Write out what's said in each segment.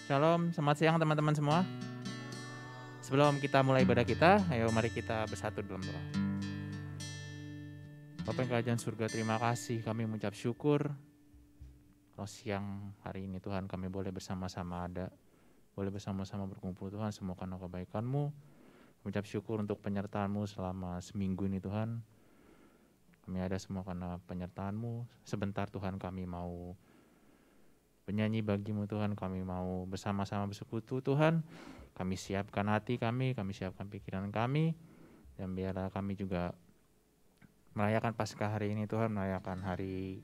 Shalom, selamat siang teman-teman semua. Sebelum kita mulai ibadah kita, ayo mari kita bersatu dalam doa. Bapa yang kerajaan surga, terima kasih, kami mengucap syukur. Kalau siang hari ini Tuhan kami boleh bersama-sama ada, boleh bersama-sama berkumpul Tuhan, semua karena kebaikan-Mu. Mengucap syukur untuk penyertaan-Mu selama seminggu ini Tuhan. Kami ada semua karena penyertaan-Mu. Sebentar Tuhan kami mau penyanyi bagi-Mu Tuhan, kami mau bersama-sama bersekutu Tuhan. Kami siapkan hati kami siapkan pikiran kami. Dan biarlah kami juga merayakan Paskah hari ini Tuhan, merayakan hari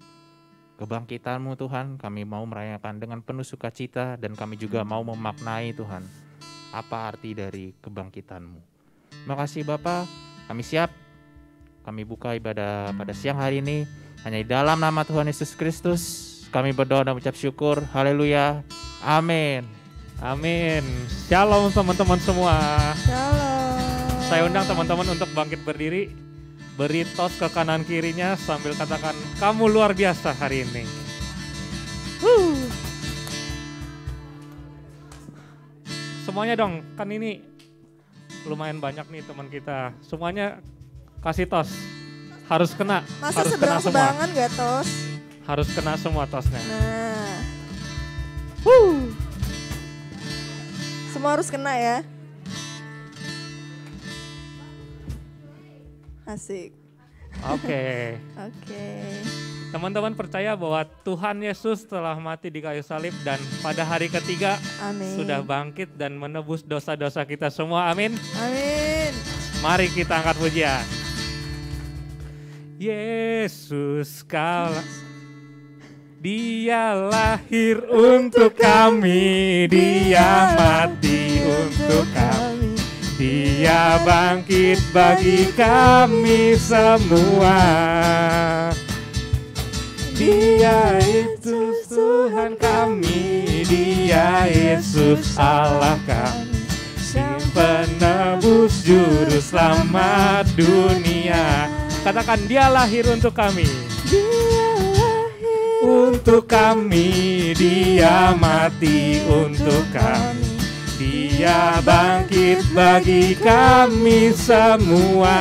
kebangkitan-Mu Tuhan. Kami mau merayakan dengan penuh sukacita dan kami juga mau memaknai Tuhan apa arti dari kebangkitan-Mu. Terima kasih Bapa, kami siap. Kami buka ibadah pada siang hari ini hanya di dalam nama Tuhan Yesus Kristus. Kami berdoa dan mengucap syukur. Haleluya. Amin. Amin. Shalom teman-teman semua. Shalom. Saya undang teman-teman untuk bangkit berdiri. Beri tos ke kanan kirinya sambil katakan, kamu luar biasa hari ini. Semuanya dong, kan ini lumayan banyak nih teman kita. Semuanya kasih tos. Harus kena. Masa harus kena semua. seberang-seberangan gak tos? Harus kena semua tosnya. Nah. Semua harus kena ya. Asik. Oke. Teman-teman percaya bahwa Tuhan Yesus telah mati di kayu salib dan pada hari ketiga Amin. sudah bangkit dan menebus dosa-dosa kita semua. Amin. Amin. Mari kita angkat pujian. Yesus kalah. Dia lahir untuk kami, Dia mati untuk kami, Dia bangkit bagi kami semua. Dia itu Tuhan kami, Dia Yesus Allah kami, Si penebus juru selamat dunia. Katakan, Dia lahir untuk kami. Untuk kami, Dia mati untuk kami, Dia bangkit bagi kami semua.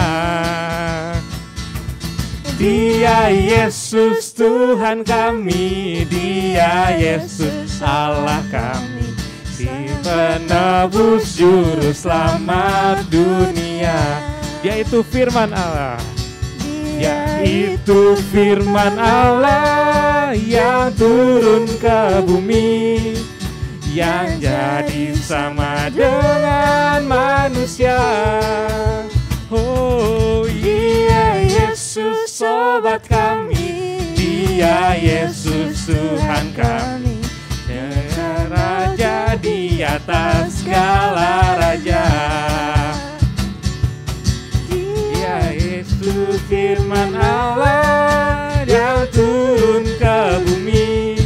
Dia Yesus Tuhan kami, Dia Yesus Allah kami, Si penebus juru selamat dunia. Dia itu firman Allah. Yaitu firman Allah yang turun ke bumi, yang jadi sama dengan manusia. Oh iya, Yesus sobat kami, Dia Yesus Tuhan kami, Dia Raja di atas segala raja. Yesus firman Allah yang turun ke bumi,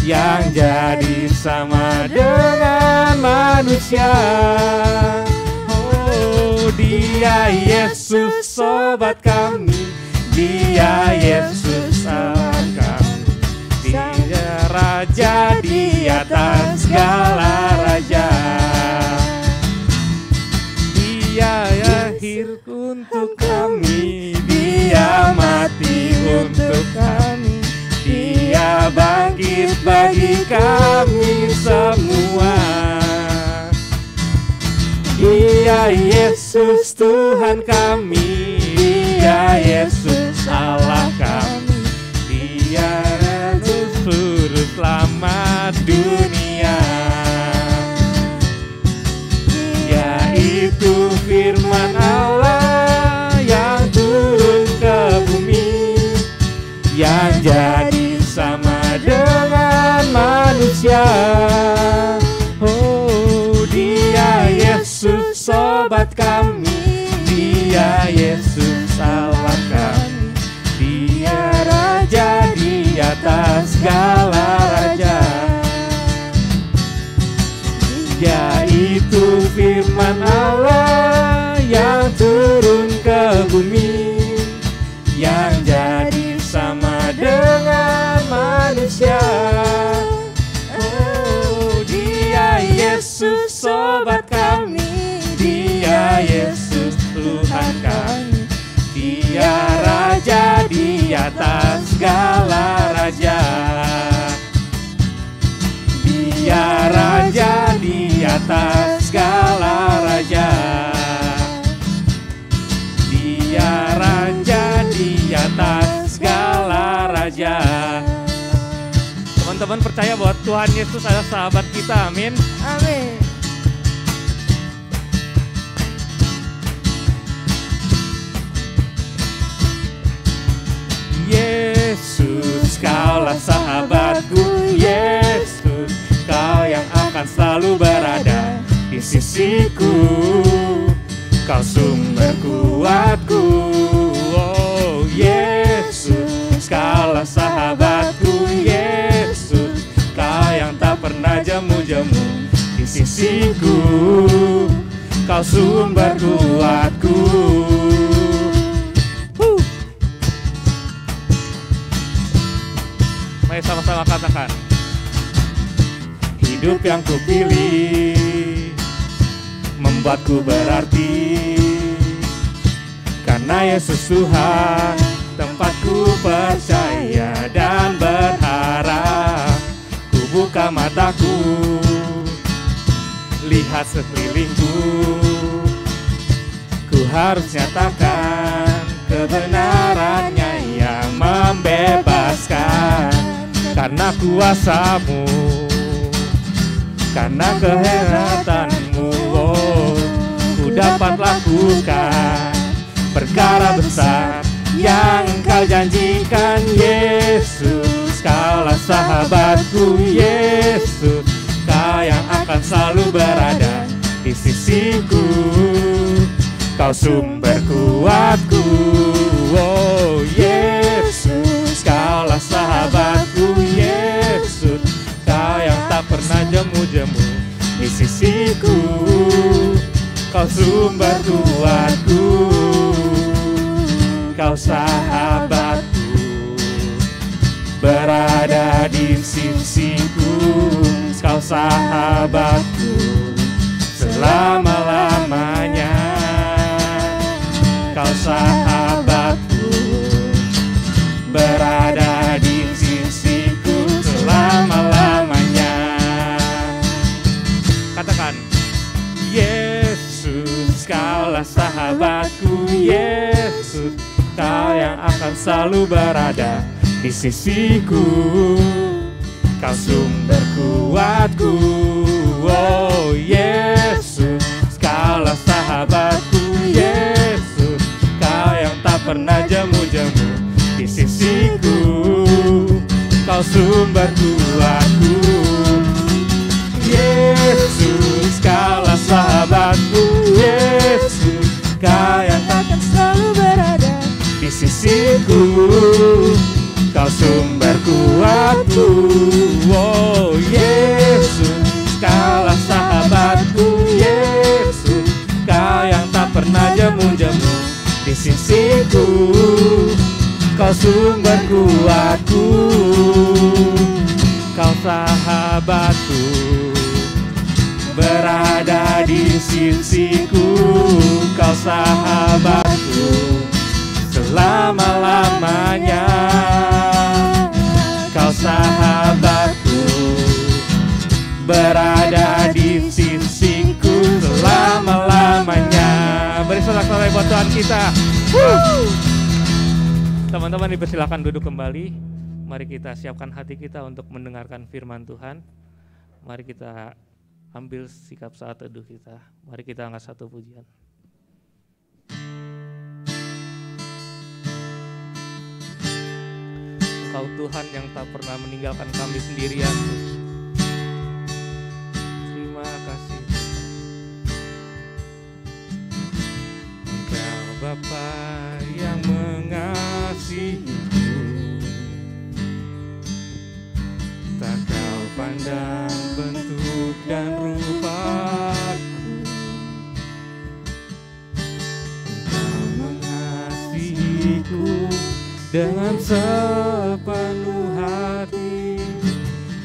yang jadi sama dengan manusia. Oh, Dia Yesus sobat kami, Dia Yesus Allah kami, Dia Raja di atas segala raja. Dia lahir untuk kami, Dia mati untuk kami, Dia bangkit bagi kami semua. Dia Yesus Tuhan kami, Dia Yesus Allah kami, Dia Juru Selamat dunia. Yaitu firman Allah yang turun ke bumi, yang jadi sama dengan manusia. Oh, Dia Yesus sobat kami, Dia Yesus Allah kami, Dia Raja di atas segala raja. Yaitu firman Allah yang turun ke bumi, yang jadi sama dengan manusia. Oh, Dia di atas segala raja. Dia raja di atas segala raja. Dia raja di atas segala raja. Teman-teman percaya bahwa Tuhan Yesus adalah sahabat kita, amin. Amin. Yesus, kaulah sahabatku. Yesus, kau yang akan selalu berada di sisiku. Kau sumber kuatku. Oh Yesus, kaulah sahabatku. Yesus, kau yang tak pernah jemu-jemu di sisiku. Kau sumber kuatku. Mari sama-sama katakan. Hidup yang kupilih membuatku berarti, karena Yesus Tuhan tempatku percaya dan berharap. Ku buka mataku, lihat sekelilingku. Ku harus nyatakan kebenarannya yang membebaskan. Karena kuasa-Mu, karena kehebatanmu, oh, ku dapat lakukan perkara besar yang Kau janjikan. Yesus, Kaulah sahabatku. Yesus, Kau yang akan selalu berada di sisiku. Kau sumber kuatku. Oh Yesus, Kaulah sahabatku. Yesus, Kau yang tak pernah jemu-jemu di sisiku. Kau sumber kuatku. Kau sahabatku, berada di sisiku. Kau sahabatku selama-lamanya. Kau sahabatku, berada di sisiku selama-lamanya. Katakan, Yesus, Kaulah sahabatku. Yesus, Kau yang akan selalu berada di sisiku. Kau sumber kuatku. Oh Yesus, Kaulah sahabatku. Yesus, Kau yang tak pernah jemu-jemu di sisiku. Kau sumber kuatku. Yesus, Kaulah sahabatku. Yesus, Kau yang akan selalu berada di sisiku. Kau sumber kuatku. Oh Yesus, Kaulah sahabatku. Yesus, Kau yang tak pernah jemu-jemu di sisiku. Kau sumber kuatku. Kau sahabatku, berada di sisiku. Kau sahabatku selama-lamanya. Kau sahabatku, berada di sisiku selama-lamanya. Beri sorak-sorai buat Tuhan kita. Teman-teman dipersilakan duduk kembali. Mari kita siapkan hati kita untuk mendengarkan firman Tuhan. Mari kita ambil sikap saat teduh kita. Mari kita angkat satu pujian. Engkau Tuhan yang tak pernah meninggalkan kami sendirian. Terima kasih. Engkau Bapa yang mengasihiku, tak kau pandang bentuk dan rupaku. Engkau mengasihiku dengan sepenuh hati,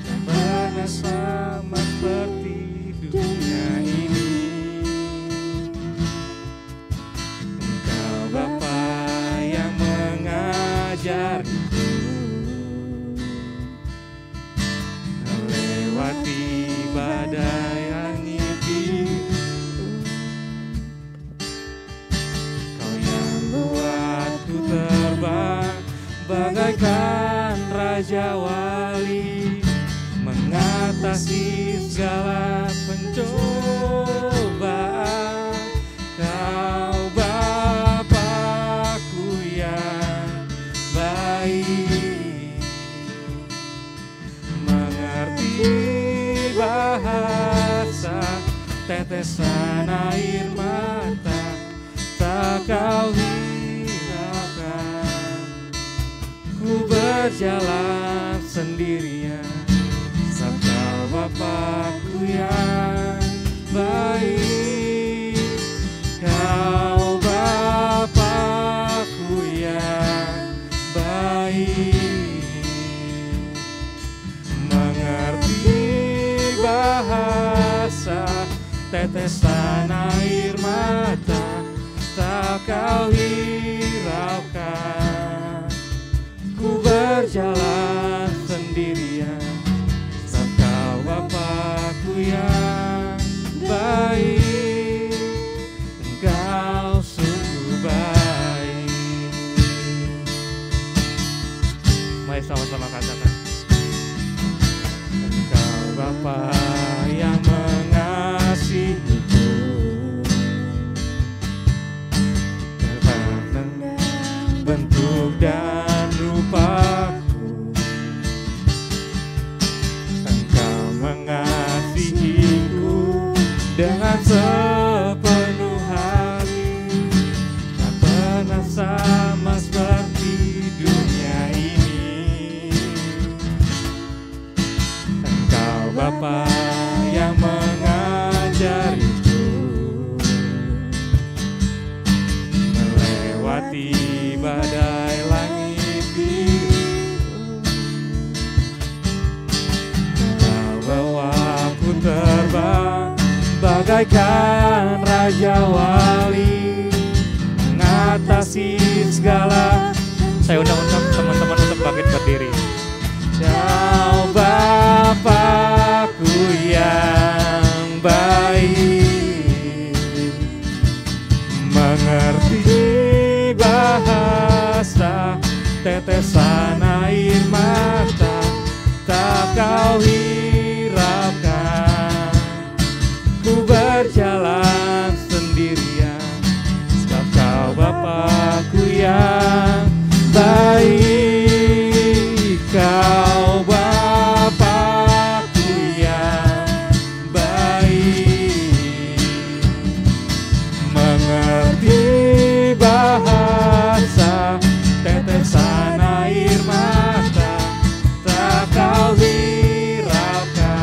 tak pernah sama seperti dunia ini. Engkau Bapa yang mengasihiku, badai langit biru. Kau yang buatku terbang bagaikan raja wali, mengatasi segala pencobaan. Kau Bapakku yang baik, mengerti bahasa tetesan air mata, tak kau hiraukan. Ku berjalan sendirian, sabda Bapakku yang baik. Kau Bapakku yang baik, mengerti bahasa tetesan air mata, tak kau hiraukan. Ku berjalan sendirian, sebab kau Bapakku yang baik. Engkau sungguh baik. Mari sama-sama katakan. Engkau Bapa yang mengasihiku, dalam bentuk dan rupaku. Engkau mengasihiku dengan sepenuh hati, tak pernah sama seperti dunia ini. Engkau Bapa yang mengajariku melewati badai langit biru. Kau bawaku terbang bagaikan raja wali, mengatasi segala. Saya undang teman-teman untuk bangkit berdiri. Kau Bapakku yang baik, mengerti bahasa tetesan air mata, tak kau hiraukan. Ku berjalan sendirian, sebab kau Bapakku yang baik. Kau Bapakku yang baik, mengerti bahasa tetesan air mata, tak kau hiraukan.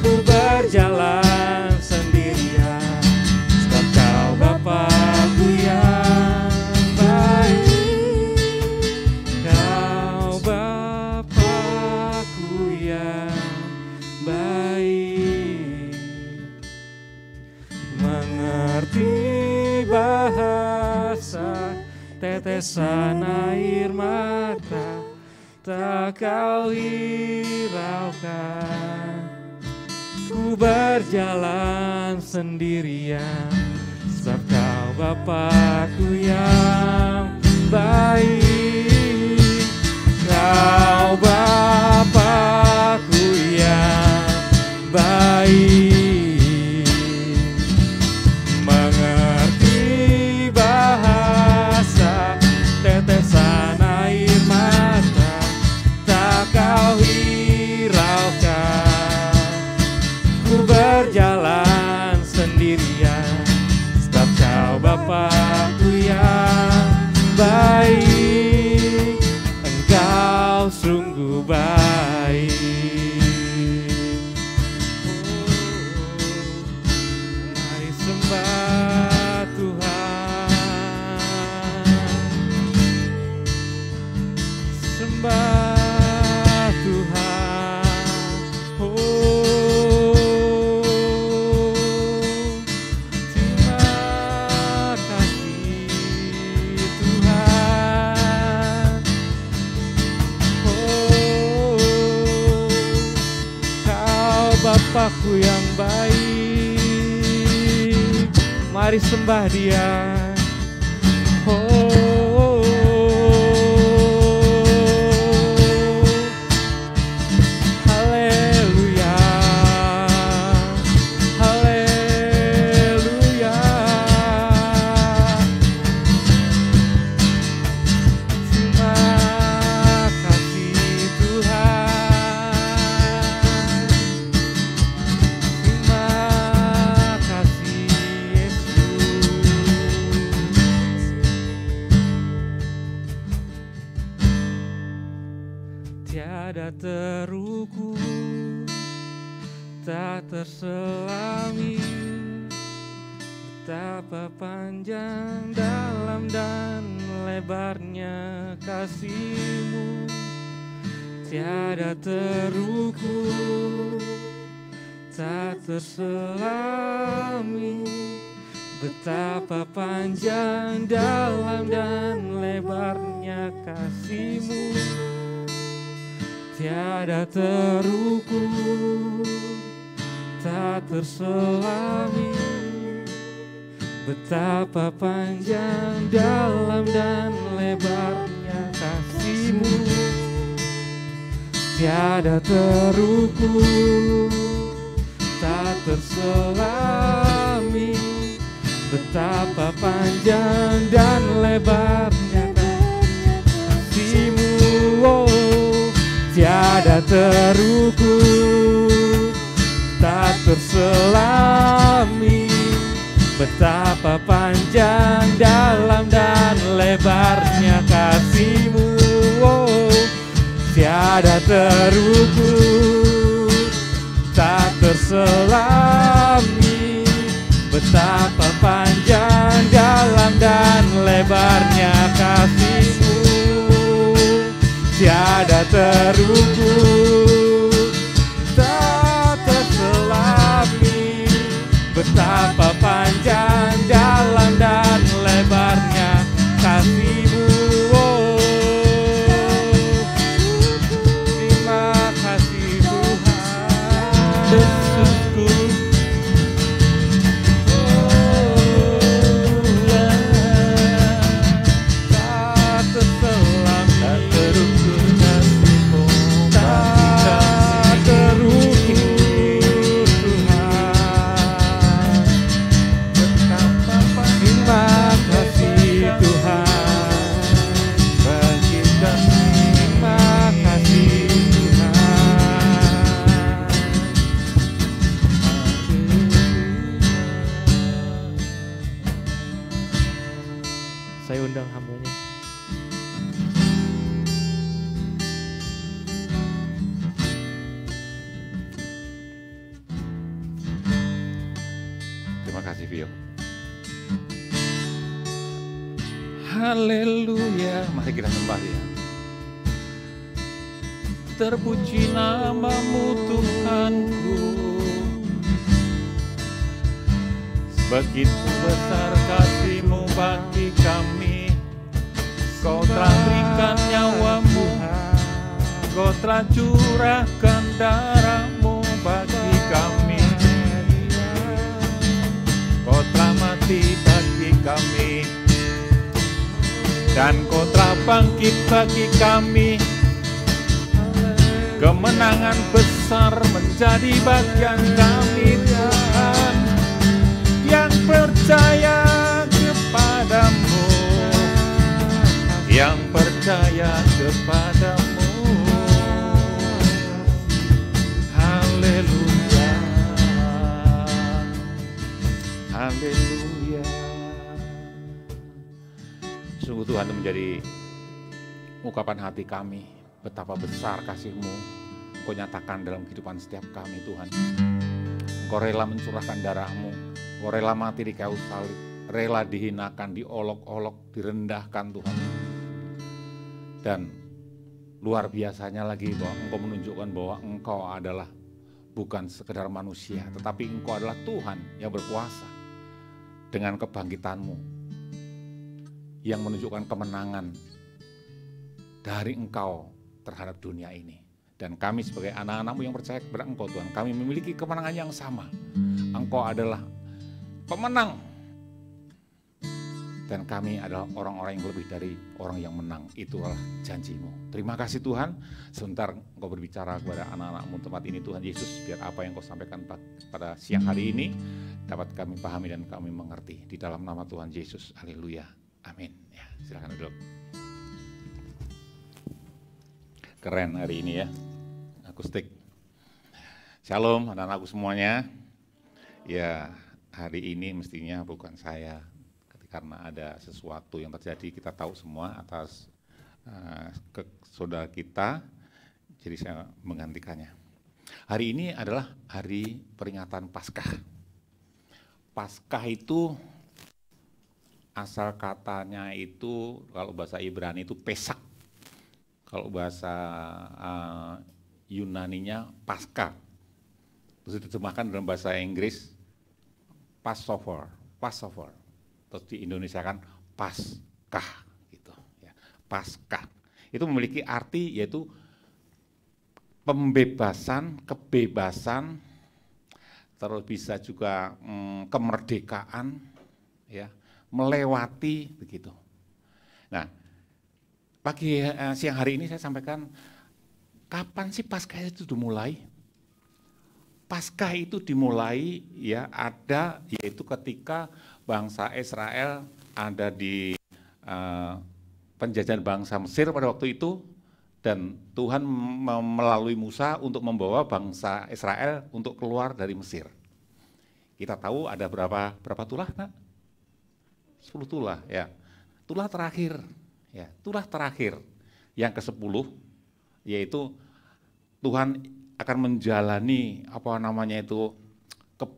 Ku berjalan sendirian, sebab kau Bapakku yang baik. Kau Bapakku yang baik, mengerti bahasa tetesan air mata, tak kau hiraukan. Ku berjalan sendirian, sebab kau Bapakku yang baik. Kau Bapakku yang baik, mengerti bahasa tetesan air mata, tak kau hiraukan. Ku berjalan sendirian, sebab kau Bapakku yang baik. Engkau sungguh baik. Mari sembah Tuhan, sembah Tuhan. Terima kasih. Bapakku yang baik, mari sembah Dia. Oh, haleluya, haleluya. Terima kasih Tuhan, terima kasih Yesus. Tiada terukur, tak terselami, betapa panjang, dalam dan lebarnya kasih-Mu. Tiada terukur, tak terselami, betapa panjang, dalam dan lebarnya kasih-Mu. Tiada terukur, tak terselami, betapa panjang, dalam dan lebarnya kasih-Mu. Tiada terukur, tak terselami, betapa panjang dan lebarnya kasih-Mu. Oh, tiada terukur, tak terselami, betapa panjang, dalam dan lebarnya kasih-Mu. Oh, tiada terukur, tak terselami, betapa panjang, dalam dan lebarnya kasih-Mu. Tiada terukur, tak terselami, betapa panjang, dalam dan lebarnya kasih-Mu. Oh, terima kasih Tuhan Yesusku. Tak terselami, tak terukur kasih-Mu, tak terukur Tuhan. Terima kasih Tuhan bagi kami. Terima kasih Tuhan. Saya undang hambanya. Terima kasih Vio. Haleluya. Mari kita sembah Dia. Terpuji nama-Mu Tuhanku, begitu besar kasih-Mu bagi kami. Kau telah berikan nyawa-Mu, Kau telah curahkan darah-Mu bagi kami. Kau telah mati bagi kami, dan Kau telah bangkit bagi kami. Kemenangan besar menjadi bagian kami Tuhan, yang percaya kepada-Mu, yang percaya kepada-Mu. Haleluya, haleluya. Sungguh Tuhan itu menjadi ungkapan hati kami, betapa besar kasih-Mu Kau nyatakan dalam kehidupan setiap kami Tuhan. Kau rela mencurahkan darah-Mu, Kau rela mati di kayu salib, rela dihinakan, diolok-olok, direndahkan Tuhan. Dan luar biasanya lagi bahwa Engkau menunjukkan bahwa Engkau adalah bukan sekedar manusia, tetapi Engkau adalah Tuhan yang berkuasa dengan kebangkitan-Mu yang menunjukkan kemenangan dari Engkau terhadap dunia ini. Dan kami sebagai anak-anak-Mu yang percaya kepada Engkau Tuhan, kami memiliki kemenangan yang sama. Engkau adalah pemenang. Dan kami adalah orang-orang yang lebih dari orang yang menang. Itulah janji-Mu. Terima kasih Tuhan. Sebentar Engkau berbicara kepada anak-anak-Mu tempat ini Tuhan Yesus. Biar apa yang Engkau sampaikan pada siang hari ini dapat kami pahami dan kami mengerti. Di dalam nama Tuhan Yesus. Haleluya. Amin. Ya, silakan duduk. Keren hari ini ya. Akustik. Shalom anak-anakku semuanya. Ya, hari ini mestinya bukan saya. Karena ada sesuatu yang terjadi, kita tahu semua atas saudara kita, jadi saya menggantikannya. Hari ini adalah hari peringatan Paskah. Paskah itu asal katanya itu kalau bahasa Ibrani itu Pesak, kalau bahasa Yunaninya Paskah, terus diterjemahkan dalam bahasa Inggris Passover. Terus di Indonesia kan Paskah gitu ya. Paskah itu memiliki arti yaitu pembebasan, kebebasan, terus bisa juga kemerdekaan ya, melewati begitu. Nah, pagi siang hari ini saya sampaikan kapan sih Paskah itu dimulai? Paskah itu dimulai ya ada yaitu ketika bangsa Israel ada di penjajahan bangsa Mesir pada waktu itu, dan Tuhan melalui Musa untuk membawa bangsa Israel untuk keluar dari Mesir. Kita tahu ada berapa tulah, nak? 10 tulah ya. Tulah terakhir ya, tulah terakhir yang ke-10 yaitu Tuhan akan menjalani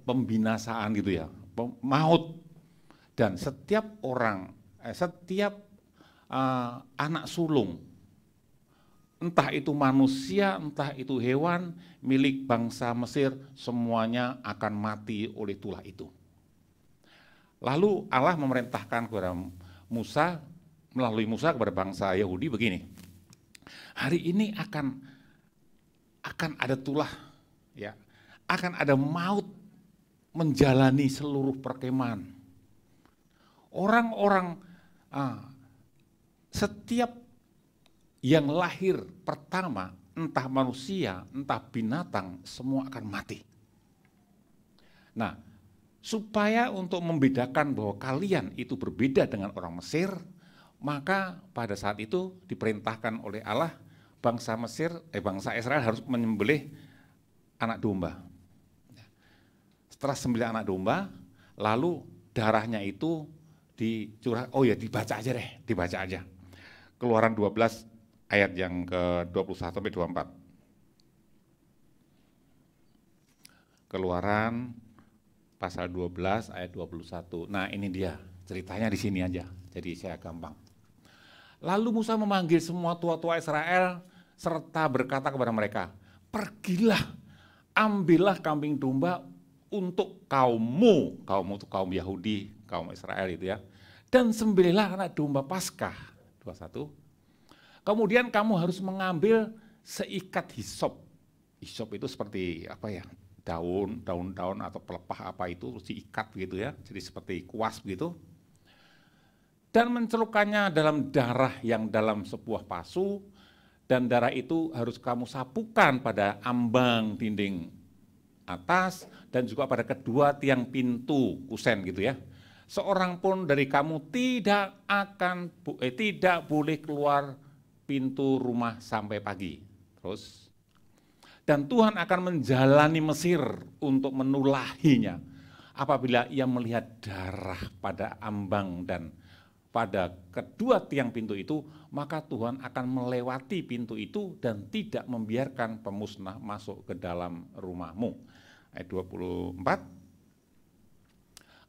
pembinasaan gitu ya, maut. Dan setiap orang, setiap anak sulung, entah itu manusia, entah itu hewan, milik bangsa Mesir, semuanya akan mati oleh tulah itu. Lalu Allah memerintahkan kepada Musa, melalui Musa kepada bangsa Yahudi begini, hari ini akan ada tulah, ya, akan ada maut menjalani seluruh perkemahan. Orang-orang setiap yang lahir pertama, entah manusia, entah binatang, semua akan mati. Nah, supaya untuk membedakan bahwa kalian itu berbeda dengan orang Mesir, maka pada saat itu diperintahkan oleh Allah, bangsa Israel harus menyembelih anak domba. Setelah sembelih anak domba, lalu darahnya itu dicurah, dibaca aja. Keluaran 12 ayat yang ke-21 sampai 24. Keluaran pasal 12 ayat 21. Nah, ini dia, ceritanya di sini aja. Jadi saya gampang. Lalu Musa memanggil semua tua-tua Israel serta berkata kepada mereka, "Pergilah, ambillah kambing domba untuk kaummu." Kaummu itu kaum Yahudi, kaum Israel itu ya. "Dan sembelihlah anak domba Paskah." 21. "Kemudian kamu harus mengambil seikat hisop." Hisop itu seperti apa ya? Daun atau pelepah apa itu terus diikat begitu ya. Jadi seperti kuas begitu. "Dan mencelupkannya dalam darah yang dalam sebuah pasu, dan darah itu harus kamu sapukan pada ambang dinding atas dan juga pada kedua tiang pintu kusen gitu ya. Seorang pun dari kamu tidak boleh keluar pintu rumah sampai pagi." Terus, "Dan Tuhan akan menjalani Mesir untuk menulahinya. Apabila ia melihat darah pada ambang dan pada kedua tiang pintu itu, maka Tuhan akan melewati pintu itu dan tidak membiarkan pemusnah masuk ke dalam rumahmu." Ayat 24.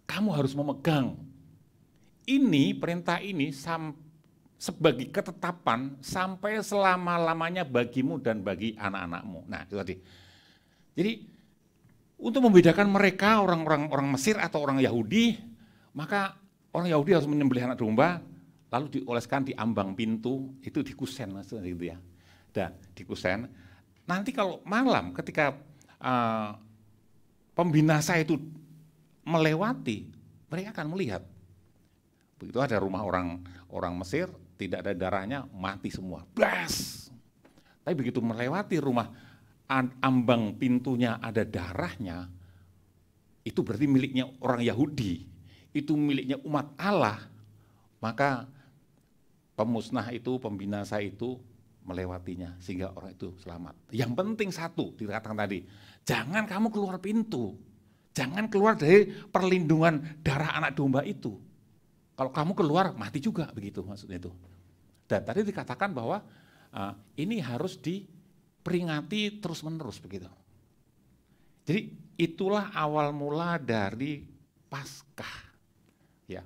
"Kamu harus memegang ini, perintah ini sebagai ketetapan sampai selama-lamanya bagimu dan bagi anak-anakmu." Nah, itu tadi. Jadi untuk membedakan mereka orang Mesir atau orang Yahudi, maka orang Yahudi harus menyembelih anak domba, lalu dioleskan di ambang pintu, itu dikusen gitu ya. Dan dikusen. nanti kalau malam ketika pembinasa itu melewati, mereka akan melihat. Begitu ada rumah orang Mesir, tidak ada darahnya, mati semua. Blas. Tapi begitu melewati rumah, ambang pintunya ada darahnya, itu berarti miliknya orang Yahudi, itu miliknya umat Allah, maka pemusnah itu, pembinasa itu melewatinya sehingga orang itu selamat. Yang penting satu, dikatakan tadi, jangan kamu keluar pintu, jangan keluar dari perlindungan darah anak domba itu. Kalau kamu keluar, mati juga, begitu maksudnya itu. Dan tadi dikatakan bahwa ini harus diperingati terus-menerus, begitu. Jadi itulah awal mula dari Paskah. Ya,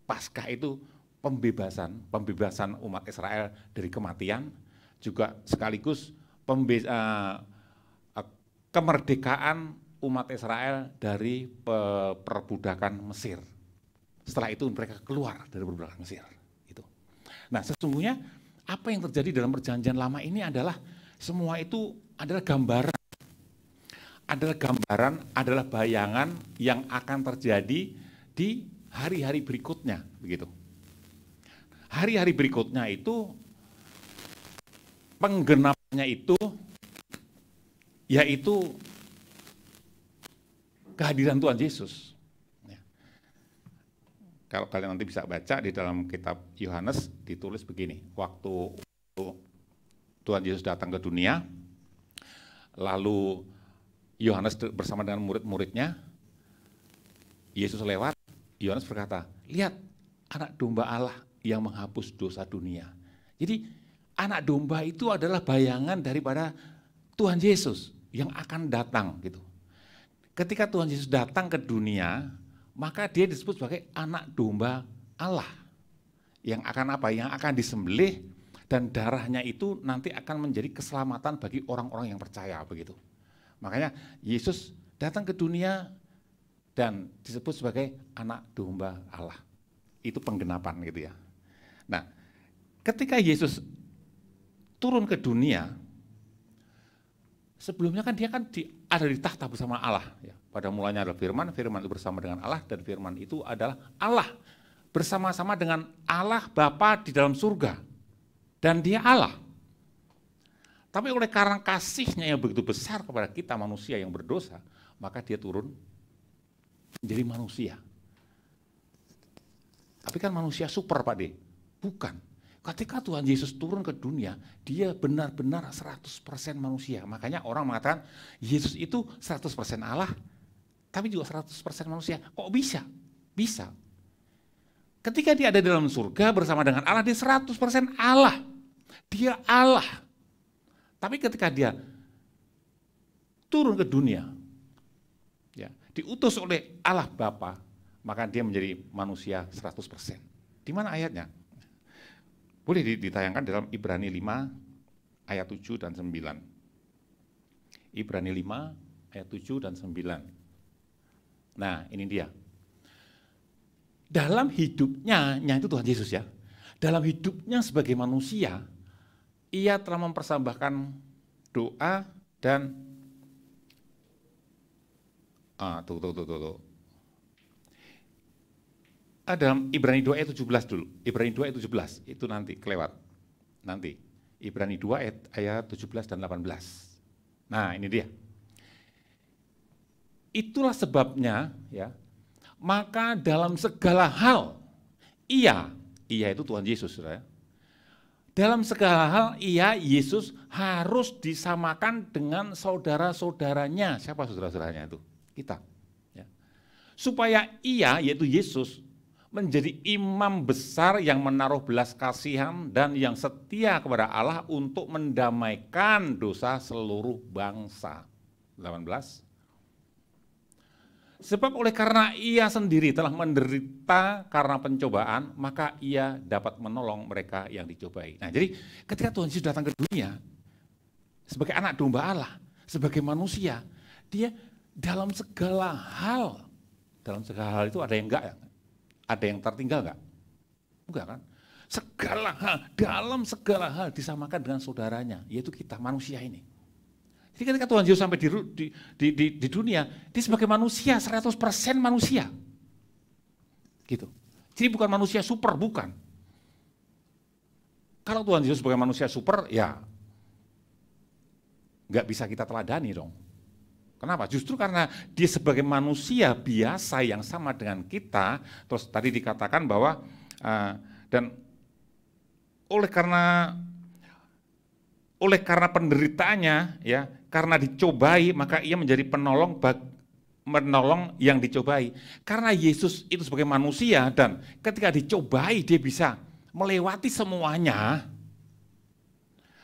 Paskah itu pembebasan umat Israel dari kematian, juga sekaligus kemerdekaan umat Israel dari perbudakan Mesir. Setelah itu mereka keluar dari perbudakan Mesir. Gitu. Nah, sesungguhnya apa yang terjadi dalam perjanjian lama ini adalah semua itu adalah gambaran, adalah bayangan yang akan terjadi di hari-hari berikutnya, begitu. Hari-hari berikutnya itu penggenapannya itu yaitu kehadiran Tuhan Yesus. Kalau kalian nanti bisa baca di dalam kitab Yohanes ditulis begini, waktu Tuhan Yesus datang ke dunia, lalu Yohanes bersama dengan murid-muridnya, Yesus lewat, Yohanes berkata, lihat anak domba Allah yang menghapus dosa dunia. Jadi anak domba itu adalah bayangan daripada Tuhan Yesus yang akan datang gitu. Ketika Tuhan Yesus datang ke dunia, maka dia disebut sebagai anak domba Allah yang akan apa? Yang akan disembelih dan darahnya itu nanti akan menjadi keselamatan bagi orang-orang yang percaya, begitu. Makanya Yesus datang ke dunia dan disebut sebagai anak domba Allah. Itu penggenapan gitu ya. Nah, ketika Yesus turun ke dunia, sebelumnya kan dia ada di tahta bersama Allah. Ya. Pada mulanya adalah firman, firman itu bersama dengan Allah, dan firman itu adalah Allah bersama-sama dengan Allah Bapa di dalam surga. Dan dia Allah. Tapi oleh karena kasihnya yang begitu besar kepada kita manusia yang berdosa, maka dia turun menjadi manusia. Tapi kan manusia super, Pak D. Bukan. Ketika Tuhan Yesus turun ke dunia, dia benar-benar 100% manusia. Makanya orang mengatakan Yesus itu 100% Allah, tapi juga 100% manusia. Kok bisa? Bisa. Ketika dia ada di dalam surga bersama dengan Allah, dia 100% Allah. Dia Allah. Tapi ketika dia turun ke dunia, ya, diutus oleh Allah Bapa, maka dia menjadi manusia 100%. Di mana ayatnya? Boleh ditayangkan dalam Ibrani 5 ayat 7 dan 9. Ibrani 5 ayat 7 dan 9. Nah, ini dia. Dalam hidupnya, itu Tuhan Yesus ya. Dalam hidupnya sebagai manusia, ia telah mempersembahkan doa dan dalam Ibrani 2 ayat 17 dulu. Ibrani 2 ayat 17, itu nanti kelewat. Nanti. Ibrani 2 ayat 17 dan 18. Nah, ini dia. Itulah sebabnya, ya, maka dalam segala hal, ia itu Tuhan Yesus, saudara. Dalam segala hal, Yesus harus disamakan dengan saudara-saudaranya. Siapa saudara-saudaranya itu? Kita. Ya. Supaya yaitu Yesus, menjadi imam besar yang menaruh belas kasihan dan yang setia kepada Allah untuk mendamaikan dosa seluruh bangsa. 18. Sebab oleh karena ia sendiri telah menderita karena pencobaan, maka ia dapat menolong mereka yang dicobai. Nah, jadi ketika Tuhan Yesus datang ke dunia, sebagai anak domba Allah, sebagai manusia, dia dalam segala hal itu ada yang enggak ya? Ada yang tertinggal enggak? Enggak kan? Dalam segala hal disamakan dengan saudaranya, yaitu kita manusia ini. Jadi ketika Tuhan Yesus sampai di dunia, dia sebagai manusia, 100% manusia. Gitu. Jadi bukan manusia super, bukan. Kalau Tuhan Yesus sebagai manusia super, ya nggak bisa kita teladani dong. Kenapa? Justru karena dia sebagai manusia biasa yang sama dengan kita, terus tadi dikatakan bahwa, dan oleh karena penderitaannya, ya, karena dicobai, maka ia menjadi penolong yang dicobai. Karena Yesus itu sebagai manusia dan ketika dicobai dia bisa melewati semuanya,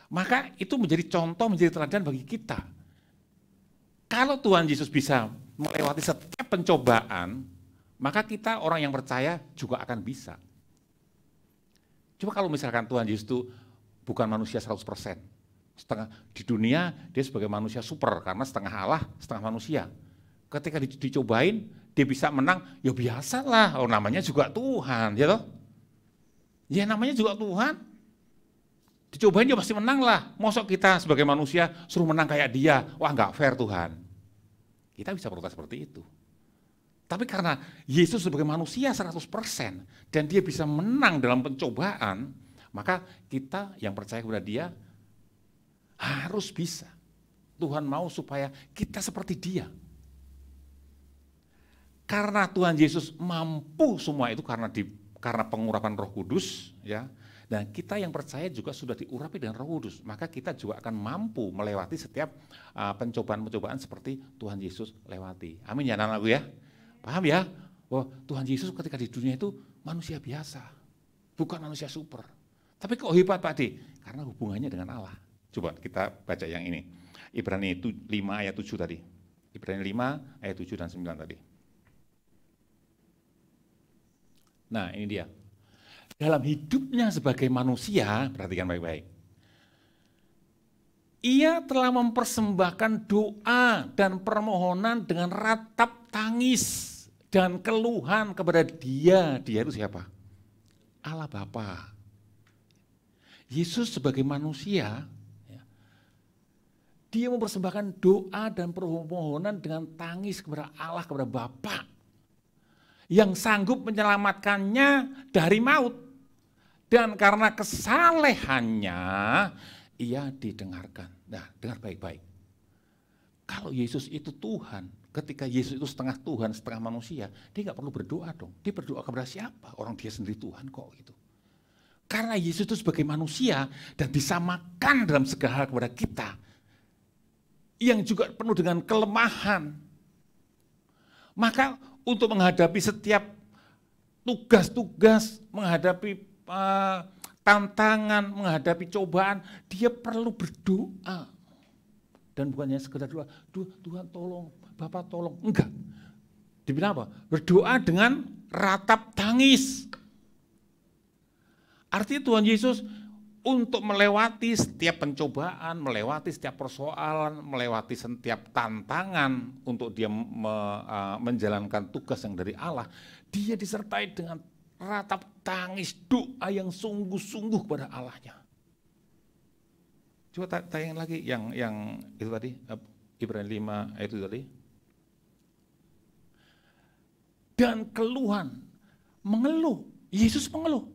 maka itu menjadi contoh, menjadi teladan bagi kita. Kalau Tuhan Yesus bisa melewati setiap pencobaan, maka kita orang yang percaya juga akan bisa. Coba kalau misalkan Tuhan Yesus itu bukan manusia 100%, setengah di dunia dia sebagai manusia super karena setengah Allah, setengah manusia. Ketika dicobain, dia bisa menang, ya biasalah, namanya juga Tuhan, ya toh? Ya namanya juga Tuhan. Dicobain dia pasti menang lah. Mosok kita sebagai manusia suruh menang kayak dia, wah nggak fair Tuhan. Kita bisa protes seperti itu. Tapi karena Yesus sebagai manusia 100% dan dia bisa menang dalam pencobaan, maka kita yang percaya kepada dia harus bisa. Tuhan mau supaya kita seperti dia. Karena Tuhan Yesus mampu semua itu karena pengurapan Roh Kudus, ya. Dan kita yang percaya juga sudah diurapi dengan Roh Kudus, maka kita juga akan mampu melewati setiap pencobaan-pencobaan seperti Tuhan Yesus lewati. Amin ya anak-anakku ya. Paham ya? Bahwa Tuhan Yesus ketika di dunia itu manusia biasa, bukan manusia super. Tapi kok hebat Pak D? Karena hubungannya dengan Allah. Coba kita baca yang ini. Ibrani 5 ayat 7 tadi. Ibrani 5 ayat 7 dan 9 tadi. Nah ini dia. Dalam hidupnya sebagai manusia, perhatikan baik-baik. Ia telah mempersembahkan doa dan permohonan dengan ratap tangis dan keluhan kepada dia. Dia itu siapa? Allah Bapa. Yesus sebagai manusia, dia mempersembahkan doa dan permohonan dengan tangis kepada Allah, kepada Bapa yang sanggup menyelamatkannya dari maut. Dan karena kesalehannya, ia didengarkan. Nah, dengar baik-baik. Kalau Yesus itu Tuhan, ketika Yesus itu setengah Tuhan, setengah manusia, dia nggak perlu berdoa dong. Dia berdoa kepada siapa? Orang dia sendiri Tuhan kok gitu. Karena Yesus itu sebagai manusia dan disamakan dalam segala hal kepada kita, yang juga penuh dengan kelemahan. Maka untuk menghadapi setiap tugas-tugas, menghadapi tantangan, menghadapi cobaan, dia perlu berdoa. Dan bukannya sekedar doa, Tuhan tolong, Bapak tolong. Enggak. Dibilang apa? Berdoa dengan ratap tangis. Artinya Tuhan Yesus untuk melewati setiap pencobaan, melewati setiap persoalan, melewati setiap tantangan untuk dia menjalankan tugas yang dari Allah, dia disertai dengan ratap tangis doa yang sungguh-sungguh kepada Allahnya. Coba tayang lagi yang itu tadi, Ibrani 5 ayat itu tadi. Dan keluhan, mengeluh, Yesus mengeluh.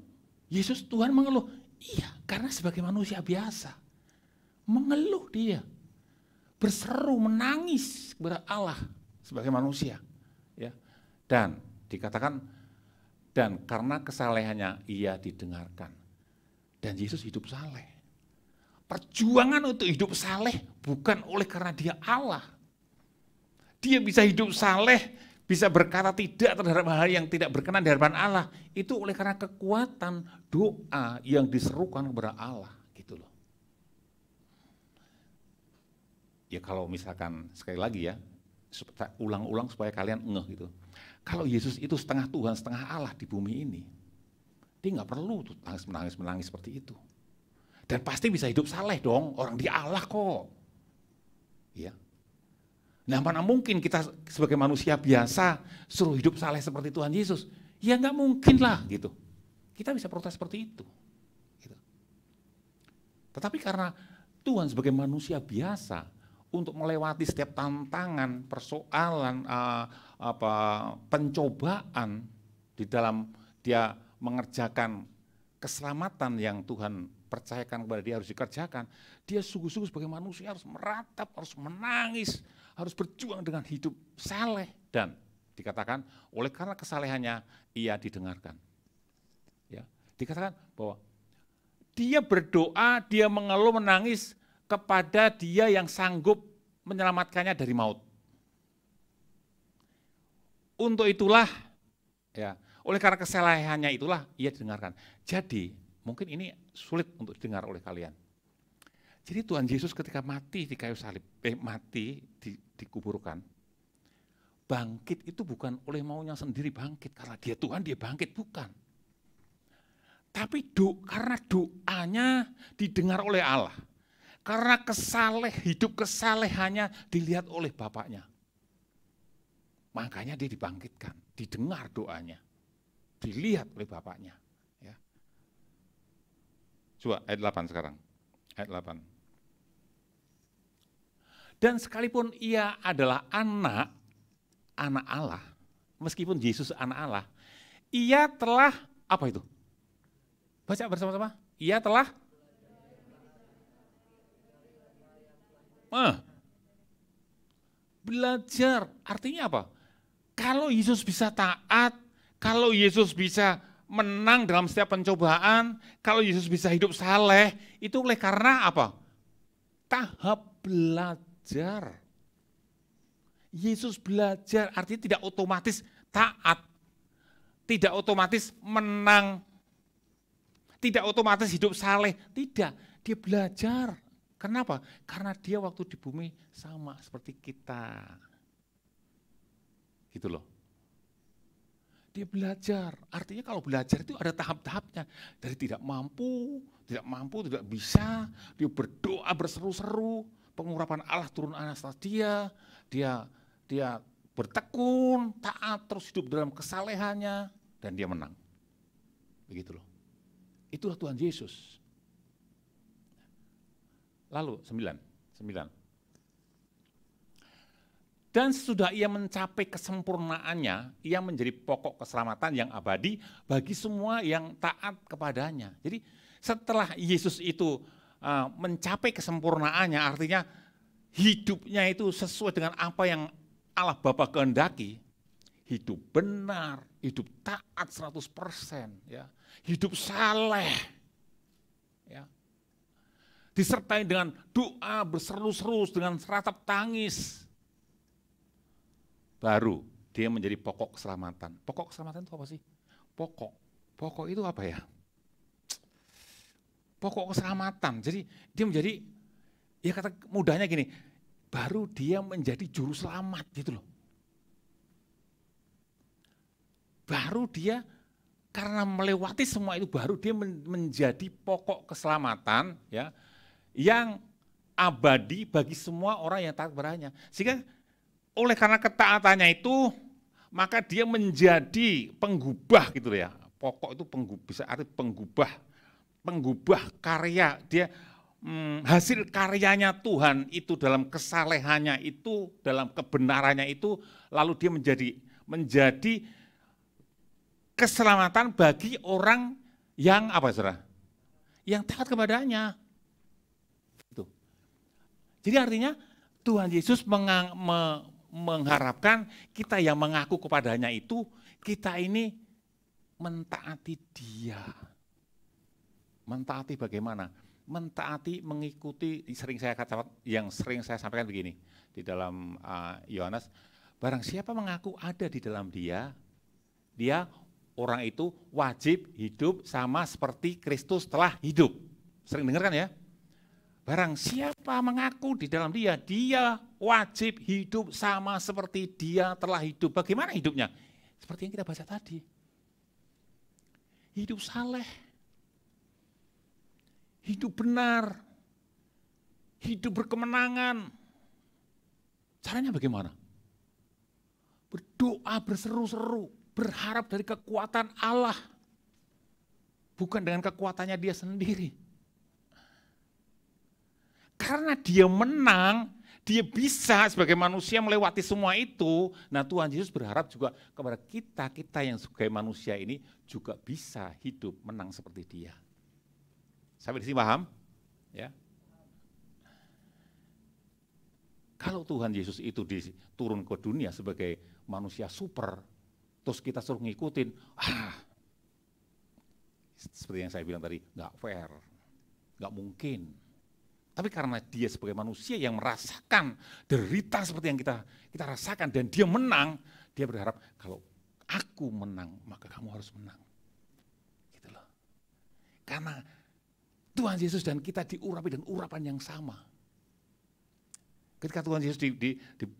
Yesus Tuhan mengeluh. Iya, karena sebagai manusia biasa. Mengeluh dia. Berseru, menangis kepada Allah sebagai manusia. Ya. Dan dikatakan, dan karena kesalehannya ia didengarkan. Dan Yesus hidup saleh. Perjuangan untuk hidup saleh bukan oleh karena dia Allah. Dia bisa hidup saleh, bisa berkata tidak terhadap hal yang tidak berkenan di hadapan Allah. Itu oleh karena kekuatan doa yang diserukan kepada Allah. Gitu loh. Ya kalau misalkan sekali lagi ya, ulang-ulang supaya kalian ngeh gitu. Kalau Yesus itu setengah Tuhan, setengah Allah di bumi ini, dia nggak perlu tuh menangis seperti itu. Dan pasti bisa hidup saleh dong, orang dia Allah kok. Ya. Nah mana mungkin kita sebagai manusia biasa suruh hidup saleh seperti Tuhan Yesus? Ya nggak mungkin lah gitu. Kita bisa protes seperti itu. Gitu. Tetapi karena Tuhan sebagai manusia biasa, untuk melewati setiap tantangan, persoalan, pencobaan di dalam dia mengerjakan keselamatan yang Tuhan percayakan kepada dia harus dikerjakan. Dia sungguh-sungguh sebagai manusia harus meratap, harus menangis, harus berjuang dengan hidup saleh, dan dikatakan oleh karena kesalehannya ia didengarkan. Ya, dikatakan bahwa dia berdoa, dia mengeluh, menangis kepada dia yang sanggup menyelamatkannya dari maut. Untuk itulah, ya, oleh karena kesalehannya itulah ia didengarkan. Jadi mungkin ini sulit untuk didengar oleh kalian. Jadi Tuhan Yesus ketika mati di kayu salib, dikuburkan, bangkit itu bukan oleh maunya sendiri bangkit, karena dia Tuhan dia bangkit, bukan. Tapi karena doanya didengar oleh Allah. Karena hidup kesalehannya dilihat oleh Bapaknya. Makanya dia dibangkitkan, didengar doanya, dilihat oleh Bapaknya. Ya. Coba ayat 8 sekarang, ayat 8. Dan sekalipun ia adalah anak Allah, meskipun Yesus anak Allah, ia telah, apa itu? Baca bersama-sama, ia telah belajar. Artinya apa? Kalau Yesus bisa taat, kalau Yesus bisa menang dalam setiap pencobaan, kalau Yesus bisa hidup saleh, itu oleh karena apa? Tahap belajar. Yesus belajar, artinya tidak otomatis taat, tidak otomatis menang, tidak otomatis hidup saleh, tidak. Dia belajar. Kenapa? Karena dia waktu di bumi sama seperti kita. Gitu loh. Dia belajar. Artinya kalau belajar itu ada tahap-tahapnya. Dari tidak mampu, tidak bisa. Dia berdoa berseru-seru. Pengurapan Allah turun atas dia. Dia bertekun, taat, terus hidup dalam kesalehannya. Dan dia menang. Begitu loh. Itulah Tuhan Yesus. Lalu 9. Dan sesudah ia mencapai kesempurnaannya, ia menjadi pokok keselamatan yang abadi bagi semua yang taat kepadanya. Jadi setelah Yesus itu mencapai kesempurnaannya, artinya hidupnya itu sesuai dengan apa yang Allah Bapa kehendaki, hidup benar, hidup taat 100%, ya, hidup saleh, ya, disertai dengan doa berseru-seru, dengan ratap tangis, baru dia menjadi pokok keselamatan. Pokok keselamatan itu apa sih? Pokok itu apa ya? Pokok keselamatan. Jadi dia menjadi, ya kata mudahnya gini, baru dia menjadi juru selamat gitu loh. Baru dia karena melewati semua itu, baru dia menjadi pokok keselamatan, ya, yang abadi bagi semua orang yang taat kepadanya. Sehingga oleh karena ketaatannya itu, maka dia menjadi penggubah gitu ya. Pokok itu bisa arti penggubah karya. Dia hasil karyanya Tuhan itu dalam kesalehannya itu, dalam kebenarannya itu, lalu dia menjadi keselamatan bagi orang yang apa, saudara? Yang taat kepadanya. Jadi artinya Tuhan Yesus mengharapkan kita yang mengaku kepadanya itu, kita ini mentaati dia. Mentaati bagaimana? Mentaati, mengikuti, yang sering saya sampaikan begini, di dalam Yohanes, barang siapa mengaku ada di dalam dia orang itu wajib hidup sama seperti Kristus telah hidup. Sering dengar kan ya? Barang siapa mengaku di dalam dia wajib hidup sama seperti dia telah hidup. Bagaimana hidupnya? Seperti yang kita baca tadi. Hidup saleh, hidup benar, hidup berkemenangan. Caranya bagaimana? Berdoa berseru-seru, berharap dari kekuatan Allah. Bukan dengan kekuatannya dia sendiri. Karena dia menang, dia bisa sebagai manusia melewati semua itu. Nah, Tuhan Yesus berharap juga kepada kita yang sebagai manusia ini juga bisa hidup menang seperti dia. Sampai di sini paham? Ya. Kalau Tuhan Yesus itu turun ke dunia sebagai manusia super, terus kita suruh ngikutin, seperti yang saya bilang tadi, nggak fair, nggak mungkin. Tapi karena dia sebagai manusia yang merasakan derita seperti yang kita rasakan dan dia menang, dia berharap kalau aku menang, maka kamu harus menang. Gitu loh. Karena Tuhan Yesus dan kita diurapi dan urapan yang sama. Ketika Tuhan Yesus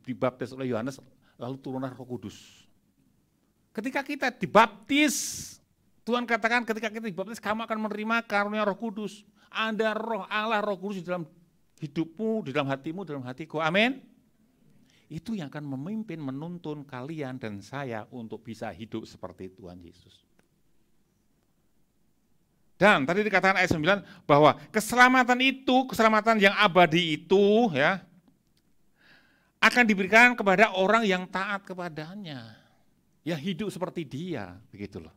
dibaptis oleh Yohanes, lalu turunlah Roh Kudus. Ketika kita dibaptis, Tuhan katakan ketika kita dibaptis, kamu akan menerima karunia Roh Kudus. Ada roh Allah, Roh Kudus di dalam hidupmu, di dalam hatimu, di dalam hatiku. Amin. Itu yang akan memimpin, menuntun kalian dan saya untuk bisa hidup seperti Tuhan Yesus. Dan tadi dikatakan ayat 9 bahwa keselamatan itu, keselamatan yang abadi itu ya akan diberikan kepada orang yang taat kepadanya. Yang hidup seperti dia, begitu loh.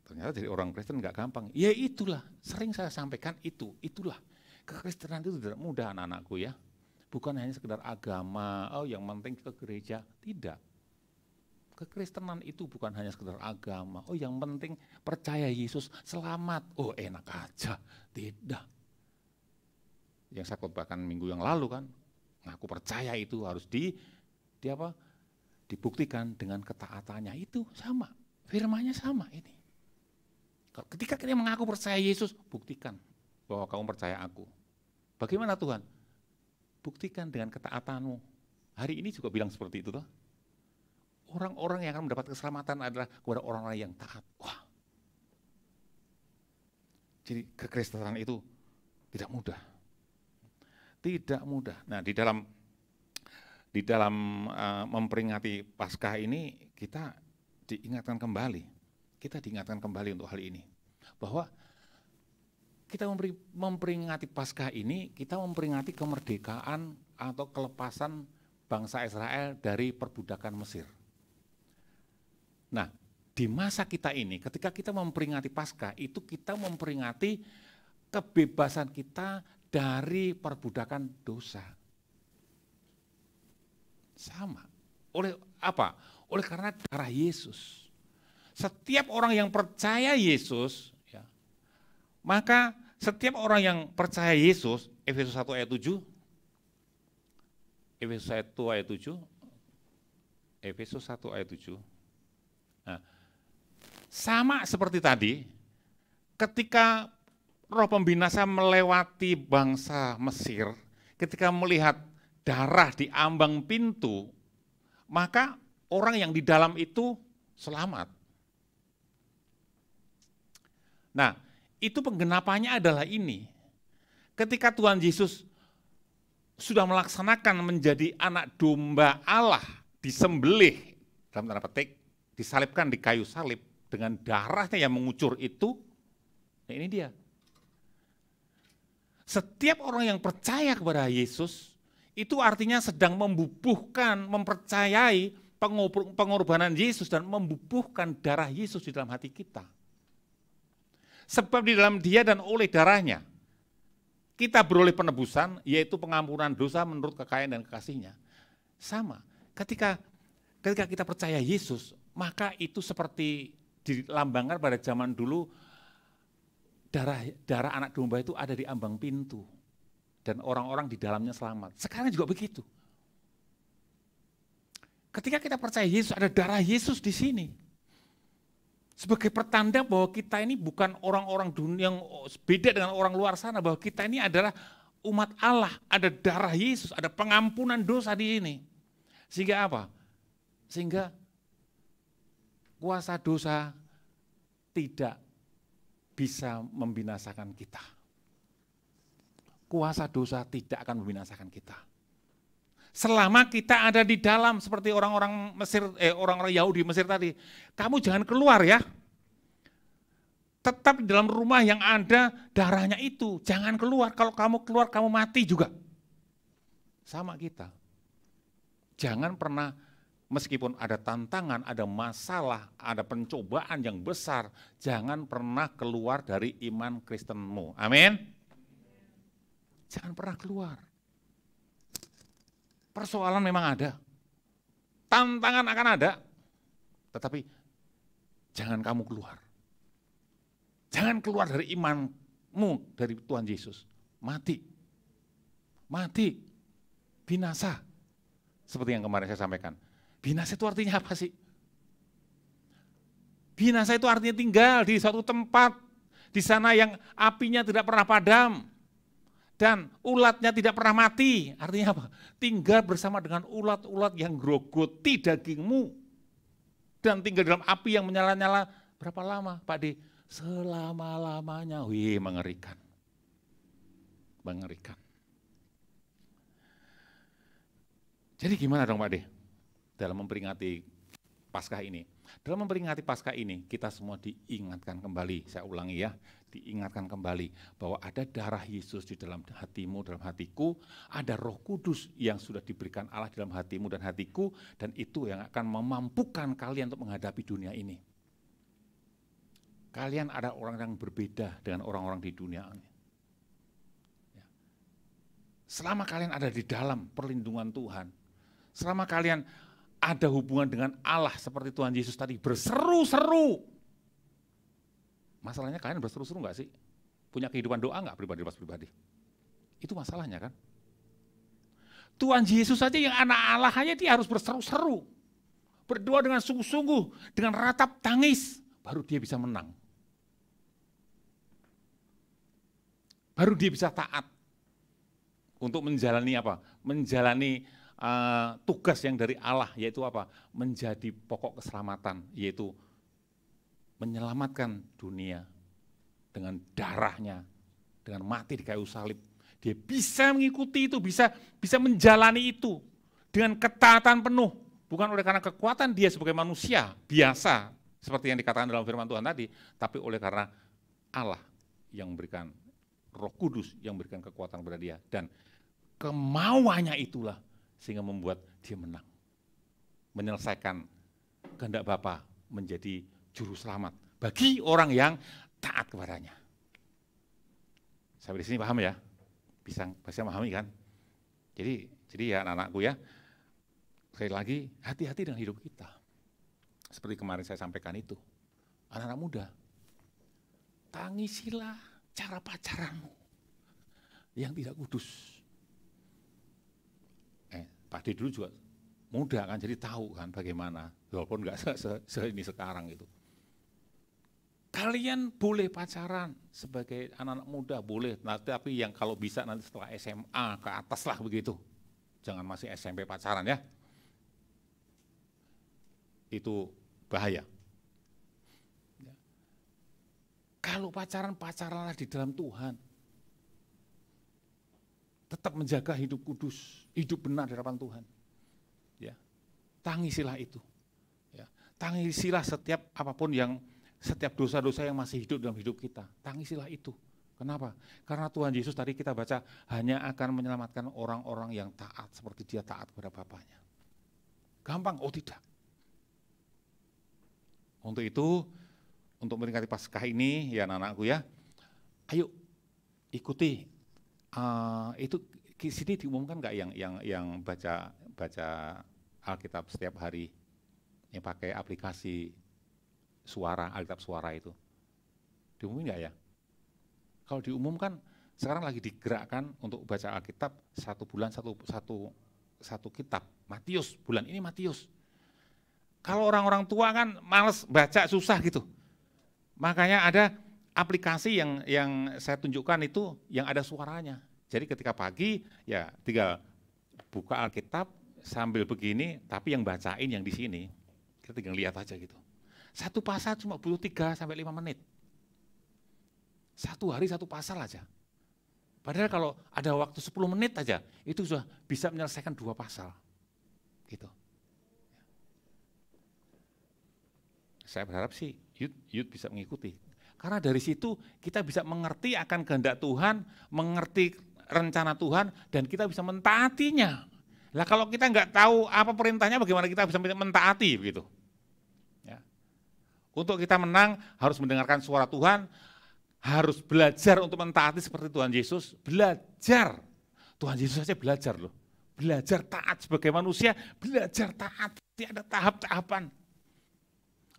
Ternyata jadi orang Kristen nggak gampang. Ya itulah, sering saya sampaikan itulah. Kekristenan itu tidak mudah anak-anakku ya. Bukan hanya sekedar agama, yang penting ke gereja. Tidak. Kekristenan itu bukan hanya sekedar agama. Yang penting percaya Yesus, selamat. Enak aja. Tidak. Yang saya khotbahkan minggu yang lalu kan, aku percaya itu harus dibuktikan dengan ketaatannya. Itu sama, firman-Nya sama ini. Ketika kita mengaku percaya Yesus, buktikan bahwa kamu percaya aku. Bagaimana Tuhan? Buktikan dengan ketaatanmu. Hari ini juga bilang seperti itu. Toh. Orang-orang yang akan mendapat keselamatan adalah kepada orang-orang yang taat. Wah. Jadi kekristenan itu tidak mudah. Tidak mudah. Nah, di dalam memperingati Paskah ini kita diingatkan kembali. Kita diingatkan kembali untuk hal ini. Bahwa kita memperingati Paskah ini, kita memperingati kemerdekaan atau kelepasan bangsa Israel dari perbudakan Mesir. Nah, di masa kita ini, ketika kita memperingati Paskah, itu kita memperingati kebebasan kita dari perbudakan dosa. Sama. Oleh apa? Oleh karena darah Yesus. Setiap orang yang percaya Yesus, ya, maka setiap orang yang percaya Yesus, Efesus 1 ayat 7, Efesus 1 ayat 7, Efesus 1 ayat 7, nah, sama seperti tadi, ketika roh pembinasa melewati bangsa Mesir, ketika melihat darah di ambang pintu, maka orang yang di dalam itu selamat. Nah, itu penggenapannya adalah ini. Ketika Tuhan Yesus sudah melaksanakan menjadi anak domba Allah, disembelih, dalam tanda petik, disalibkan di kayu salib, dengan darahnya yang mengucur itu, nah ini dia. Setiap orang yang percaya kepada Yesus, itu artinya sedang membubuhkan, mempercayai pengorbanan Yesus dan membubuhkan darah Yesus di dalam hati kita. Sebab di dalam dia dan oleh darahnya, kita beroleh penebusan, yaitu pengampunan dosa menurut kekayaan dan kekasihnya. Sama, ketika kita percaya Yesus, maka itu seperti dilambangkan pada zaman dulu, darah anak domba itu ada di ambang pintu, dan orang-orang di dalamnya selamat. Sekarang juga begitu. Ketika kita percaya Yesus, ada darah Yesus di sini. Sebagai pertanda bahwa kita ini bukan orang-orang dunia yang beda dengan orang luar sana, bahwa kita ini adalah umat Allah, ada darah Yesus, ada pengampunan dosa di sini. Sehingga apa? Sehingga kuasa dosa tidak bisa membinasakan kita. Kuasa dosa tidak akan membinasakan kita. Selama kita ada di dalam seperti orang-orang Mesir, orang-orang Yahudi Mesir tadi, kamu jangan keluar ya. Tetap di dalam rumah yang ada darahnya itu. Jangan keluar, kalau kamu keluar kamu mati juga. Sama kita. Jangan pernah, meskipun ada tantangan, ada masalah, ada pencobaan yang besar, jangan pernah keluar dari iman Kristenmu. Amin. Jangan pernah keluar. Persoalan memang ada. Tantangan akan ada. Tetapi jangan kamu keluar. Jangan keluar dari imanmu dari Tuhan Yesus. Mati. Mati. Binasa. Seperti yang kemarin saya sampaikan. Binasa itu artinya apa sih? Binasa itu artinya tinggal di suatu tempat. Di sana yang apinya tidak pernah padam. Dan ulatnya tidak pernah mati. Artinya apa? Tinggal bersama dengan ulat-ulat yang grogoti dagingmu. Dan tinggal dalam api yang menyala-nyala berapa lama Pak D? Selama-lamanya. Wih, mengerikan. Mengerikan. Jadi gimana dong Pak D? Dalam memperingati Paskah ini. Dalam memperingati Paskah ini, kita semua diingatkan kembali, saya ulangi ya, diingatkan kembali bahwa ada darah Yesus di dalam hatimu, dalam hatiku, ada Roh Kudus yang sudah diberikan Allah dalam hatimu dan hatiku, dan itu yang akan memampukan kalian untuk menghadapi dunia ini. Kalian ada orang yang berbeda dengan orang-orang di dunia ini. Selama kalian ada di dalam perlindungan Tuhan, selama kalian ada hubungan dengan Allah seperti Tuhan Yesus tadi, berseru-seru. Masalahnya kalian berseru-seru enggak sih? Punya kehidupan doa enggak pribadi? Itu masalahnya kan? Tuhan Yesus saja yang anak Allah hanya dia harus berseru-seru. Berdoa dengan sungguh-sungguh, dengan ratap tangis, baru dia bisa menang. Baru dia bisa taat untuk menjalani apa? Menjalani tugas yang dari Allah, yaitu apa? Menjadi pokok keselamatan, yaitu menyelamatkan dunia dengan darahnya, dengan mati di kayu salib. Dia bisa mengikuti itu, bisa menjalani itu dengan ketaatan penuh, bukan oleh karena kekuatan dia sebagai manusia biasa, seperti yang dikatakan dalam firman Tuhan tadi, tapi oleh karena Allah yang memberikan, Roh Kudus yang memberikan kekuatan kepada dia, dan kemauannya itulah sehingga membuat dia menang, menyelesaikan kehendak Bapa menjadi juru selamat bagi orang yang taat kepadanya. Sampai di sini paham ya? Bisa memahami kan? Jadi ya anak-anakku ya, sekali lagi hati-hati dengan hidup kita. Seperti kemarin saya sampaikan itu, anak-anak muda, tangisilah cara pacaranmu yang tidak kudus. Pak D dulu juga muda kan, jadi tahu kan bagaimana, walaupun enggak ini sekarang itu. Kalian boleh pacaran sebagai anak-anak muda, boleh, tapi yang kalau bisa nanti setelah SMA ke atas lah begitu. Jangan masih SMP pacaran ya. Itu bahaya. Kalau pacaranlah di dalam Tuhan. Tetap menjaga hidup kudus, hidup benar di hadapan Tuhan. Ya, tangisilah itu. Ya, tangisilah setiap dosa-dosa yang masih hidup dalam hidup kita. Tangisilah itu. Kenapa? Karena Tuhan Yesus tadi kita baca hanya akan menyelamatkan orang-orang yang taat seperti dia taat kepada Bapaknya. Gampang? Oh tidak. Untuk itu, untuk memperingati Paskah ini, ya anak-anakku ya, ayo ikuti. Itu di sini diumumkan nggak yang baca Alkitab setiap hari, yang pakai aplikasi suara, Alkitab suara itu, diumumin nggak ya? Kalau diumumkan, sekarang lagi digerakkan untuk baca Alkitab 1 bulan satu kitab, Matius, bulan ini Matius. Kalau orang-orang tua kan males baca, susah gitu, makanya ada aplikasi yang saya tunjukkan itu yang ada suaranya. Jadi ketika pagi ya tinggal buka Alkitab sambil begini, tapi yang bacain yang di sini. Kita tinggal lihat aja gitu. Satu pasal cuma butuh 3 sampai 5 menit. Satu hari satu pasal aja. Padahal kalau ada waktu 10 menit aja, itu sudah bisa menyelesaikan 2 pasal. Gitu. Saya berharap sih youth bisa mengikuti. Karena dari situ kita bisa mengerti akan kehendak Tuhan, mengerti rencana Tuhan, dan kita bisa mentaatinya. Lah kalau kita nggak tahu apa perintahnya, bagaimana kita bisa mentaati begitu? Ya. Untuk kita menang harus mendengarkan suara Tuhan, harus belajar untuk mentaati seperti Tuhan Yesus, belajar. Tuhan Yesus saja belajar loh, belajar taat sebagai manusia, belajar taat, ada tahap-tahapan,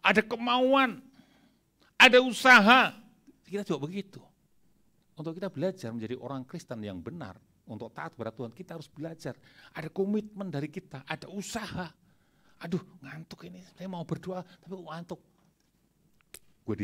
ada kemauan, ada usaha. Kita juga begitu. Untuk kita belajar menjadi orang Kristen yang benar, untuk taat kepada Tuhan, kita harus belajar. Ada komitmen dari kita, ada usaha. Aduh, ngantuk ini, saya mau berdoa, tapi ngantuk. Gue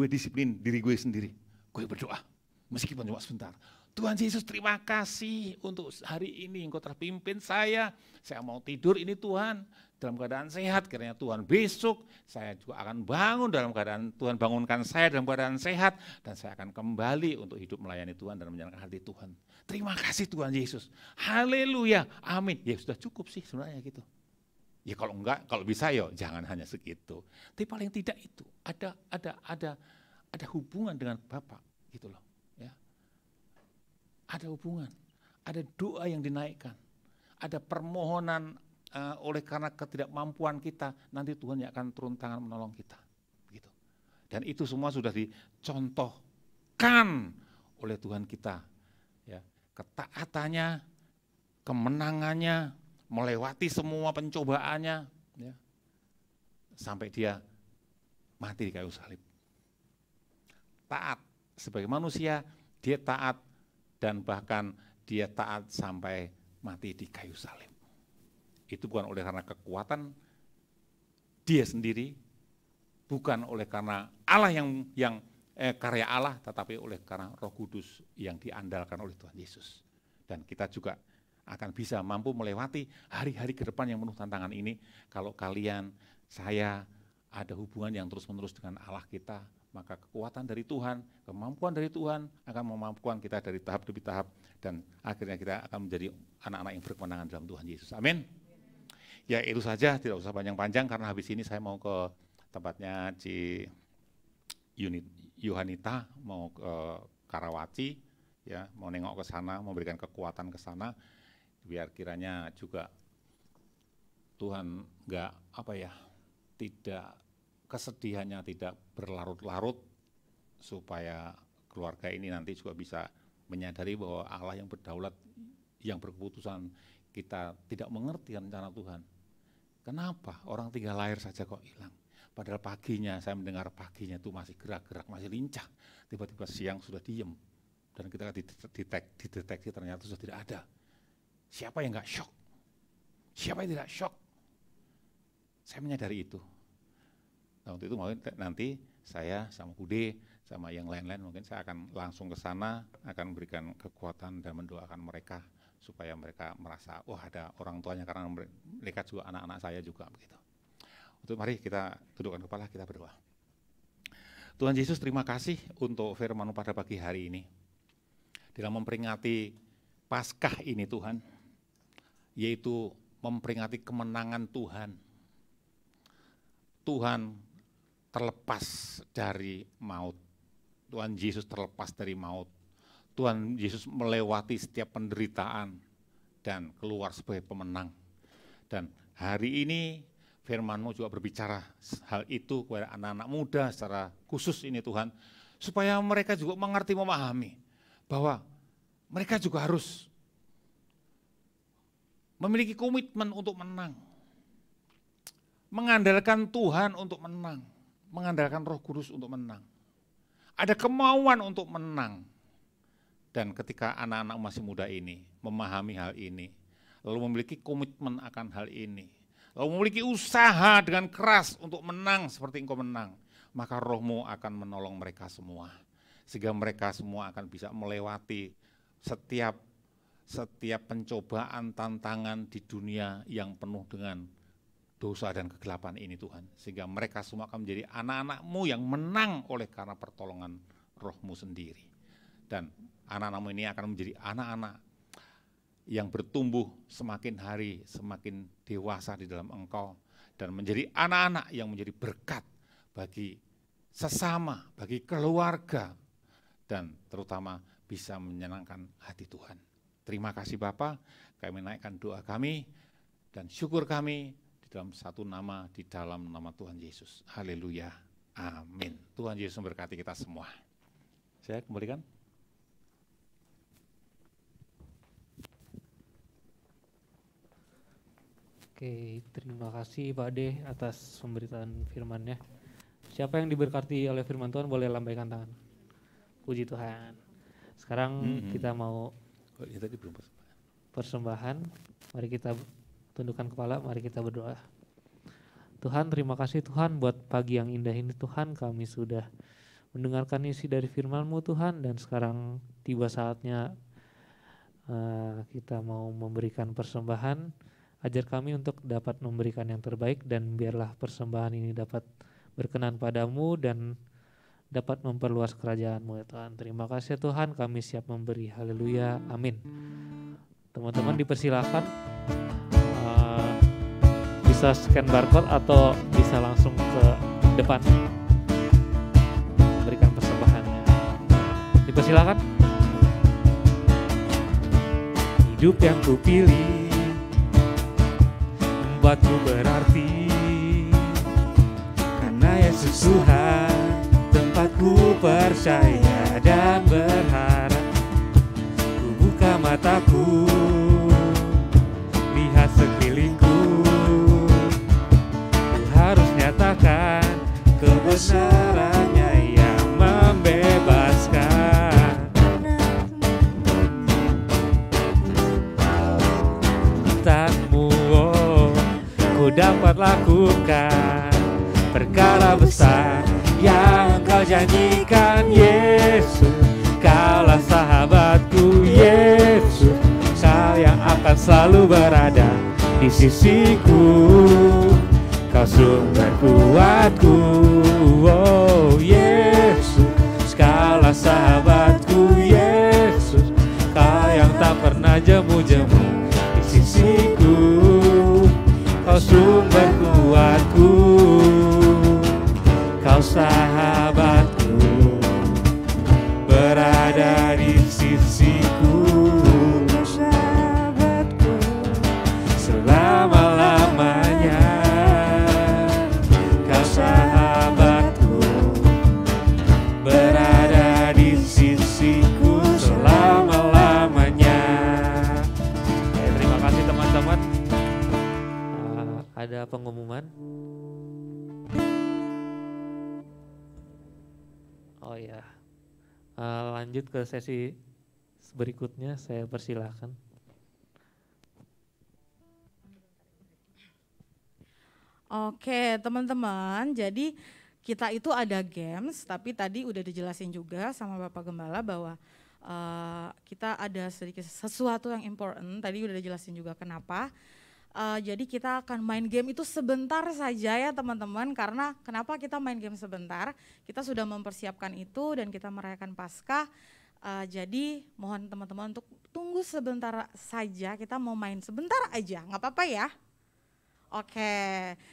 disiplin diri gue sendiri. Gue berdoa, meskipun cuma sebentar. Tuhan Yesus, terima kasih untuk hari ini Engkau telah pimpin saya. Saya mau tidur ini Tuhan, dalam keadaan sehat. Kiranya Tuhan besok saya juga akan bangun dalam keadaan Tuhan bangunkan saya dalam keadaan sehat. Dan saya akan kembali untuk hidup melayani Tuhan dan menyenangkan hati Tuhan. Terima kasih Tuhan Yesus. Haleluya, amin. Ya sudah cukup sih sebenarnya gitu. Ya kalau enggak, kalau bisa ya jangan hanya segitu. Tapi paling tidak itu ada hubungan dengan Bapa gitu loh. Ya. Ada hubungan, ada doa yang dinaikkan, ada permohonan oleh karena ketidakmampuan kita, nanti Tuhan yang akan turun tangan menolong kita. Begitu. Dan itu semua sudah dicontohkan oleh Tuhan kita. Ya. Ketaatannya, kemenangannya, melewati semua pencobaannya, ya, sampai dia mati di kayu salib. Taat sebagai manusia, dia taat dan bahkan dia taat sampai mati di kayu salib. Itu bukan oleh karena kekuatan dia sendiri, bukan oleh karena Allah yang karya Allah, tetapi oleh karena Roh Kudus yang diandalkan oleh Tuhan Yesus. Dan kita juga akan bisa mampu melewati hari-hari ke depan yang penuh tantangan ini kalau kalian, saya ada hubungan yang terus-menerus dengan Allah kita, maka kekuatan dari Tuhan, kemampuan dari Tuhan akan memampukan kita dari tahap demi tahap dan akhirnya kita akan menjadi anak-anak yang berkemenangan dalam Tuhan Yesus. Amin. Ya itu saja, tidak usah panjang-panjang karena habis ini saya mau ke tempatnya Yohanita, mau ke Karawaci, ya mau nengok ke sana, memberikan kekuatan ke sana. Biar kiranya juga Tuhan tidak kesedihannya tidak berlarut-larut, supaya keluarga ini nanti juga bisa menyadari bahwa Allah yang berdaulat, yang berkeputusan, kita tidak mengerti rencana Tuhan. Kenapa orang tinggal lahir saja kok hilang? Padahal paginya saya mendengar paginya itu masih gerak-gerak, masih lincah, tiba-tiba siang sudah diem, dan kita dideteksi ternyata sudah tidak ada. Siapa yang enggak shock? Siapa yang tidak shock? Saya menyadari itu. Nah, untuk itu nanti saya sama Bude, sama yang lain-lain mungkin saya akan langsung ke sana, akan memberikan kekuatan dan mendoakan mereka supaya mereka merasa, wah ada orang tuanya karena mereka juga anak-anak saya juga begitu. Untuk mari kita dudukkan kepala, kita berdoa. Tuhan Yesus, terima kasih untuk firman-Mu pada pagi hari ini. Dalam memperingati Paskah ini Tuhan, yaitu memperingati kemenangan Tuhan. Tuhan terlepas dari maut. Tuhan Yesus terlepas dari maut. Tuhan Yesus melewati setiap penderitaan dan keluar sebagai pemenang. Dan hari ini firman-Mu juga berbicara hal itu kepada anak-anak muda secara khusus ini Tuhan, supaya mereka juga mengerti, memahami bahwa mereka juga harus memiliki komitmen untuk menang, mengandalkan Tuhan untuk menang, mengandalkan Roh Kudus untuk menang, ada kemauan untuk menang. Dan ketika anak-anak masih muda ini memahami hal ini, lalu memiliki komitmen akan hal ini, lalu memiliki usaha dengan keras untuk menang seperti Engkau menang, maka Roh-Mu akan menolong mereka semua, sehingga mereka semua akan bisa melewati setiap pencobaan, tantangan di dunia yang penuh dengan dosa dan kegelapan ini Tuhan. Sehingga mereka semua akan menjadi anak-anak-Mu yang menang oleh karena pertolongan Roh-Mu sendiri. Dan anak-anak-Mu ini akan menjadi anak-anak yang bertumbuh semakin hari, semakin dewasa di dalam Engkau. Dan menjadi anak-anak yang menjadi berkat bagi sesama, bagi keluarga, dan terutama bisa menyenangkan hati Tuhan. Terima kasih Bapa, kami naikkan doa kami dan syukur kami di dalam satu nama, di dalam nama Tuhan Yesus. Haleluya, amin. Tuhan Yesus memberkati kita semua. Saya kembalikan. Oke, terima kasih Pak De atas pemberitaan firman-Nya. Siapa yang diberkati oleh firman Tuhan boleh lambaikan tangan. Puji Tuhan. Sekarang kita mau persembahan. Mari kita tundukkan kepala, mari kita berdoa. Tuhan, terima kasih Tuhan buat pagi yang indah ini Tuhan. Kami sudah mendengarkan isi dari firman-Mu Tuhan, dan sekarang tiba saatnya kita mau memberikan persembahan. Ajar kami untuk dapat memberikan yang terbaik, dan biarlah persembahan ini dapat berkenan padamu dan dapat memperluas kerajaan-Mu ya Tuhan. Terima kasih Tuhan, kami siap memberi. Haleluya, amin. Teman-teman dipersilakan bisa scan barcode atau bisa langsung ke depan berikan persembahannya. Dipersilakan. Hidup yang kupilih membuatku berarti, karena Yesus Tuhan tempatku percaya dan berharap. Ku buka mataku, lihat sekelilingku, ku harus nyatakan kebenarannya yang membebaskan. Tanmu ku dapat lakukan perkara besar yang Kau janjikan. Yesus, Kaulah sahabatku. Yesus, Kau yang akan selalu berada di sisiku. Kau sumber kuatku. Oh Yesus, Kaulah sahabatku. Yesus, Kau yang tak pernah jemu-jemu di sisiku. Kau sumber kuatku, Kau sahabatku, berada di sisiku. Kau sahabatku, selama-lamanya. Kau sahabatku, berada di sisiku selama-lamanya. Terima kasih teman-teman. Ada pengumuman? Oh ya, lanjut ke sesi berikutnya, saya persilahkan. Oke teman-teman, jadi kita itu ada games, tapi tadi udah dijelasin juga sama Bapak Gembala bahwa kita ada sedikit sesuatu yang important, tadi udah dijelasin juga kenapa. Jadi kita akan main game itu sebentar saja ya teman-teman, karena kenapa kita main game sebentar, kita sudah mempersiapkan itu dan kita merayakan Paskah. Jadi mohon teman-teman untuk tunggu sebentar saja, kita mau main sebentar aja, nggak apa-apa ya. Oke,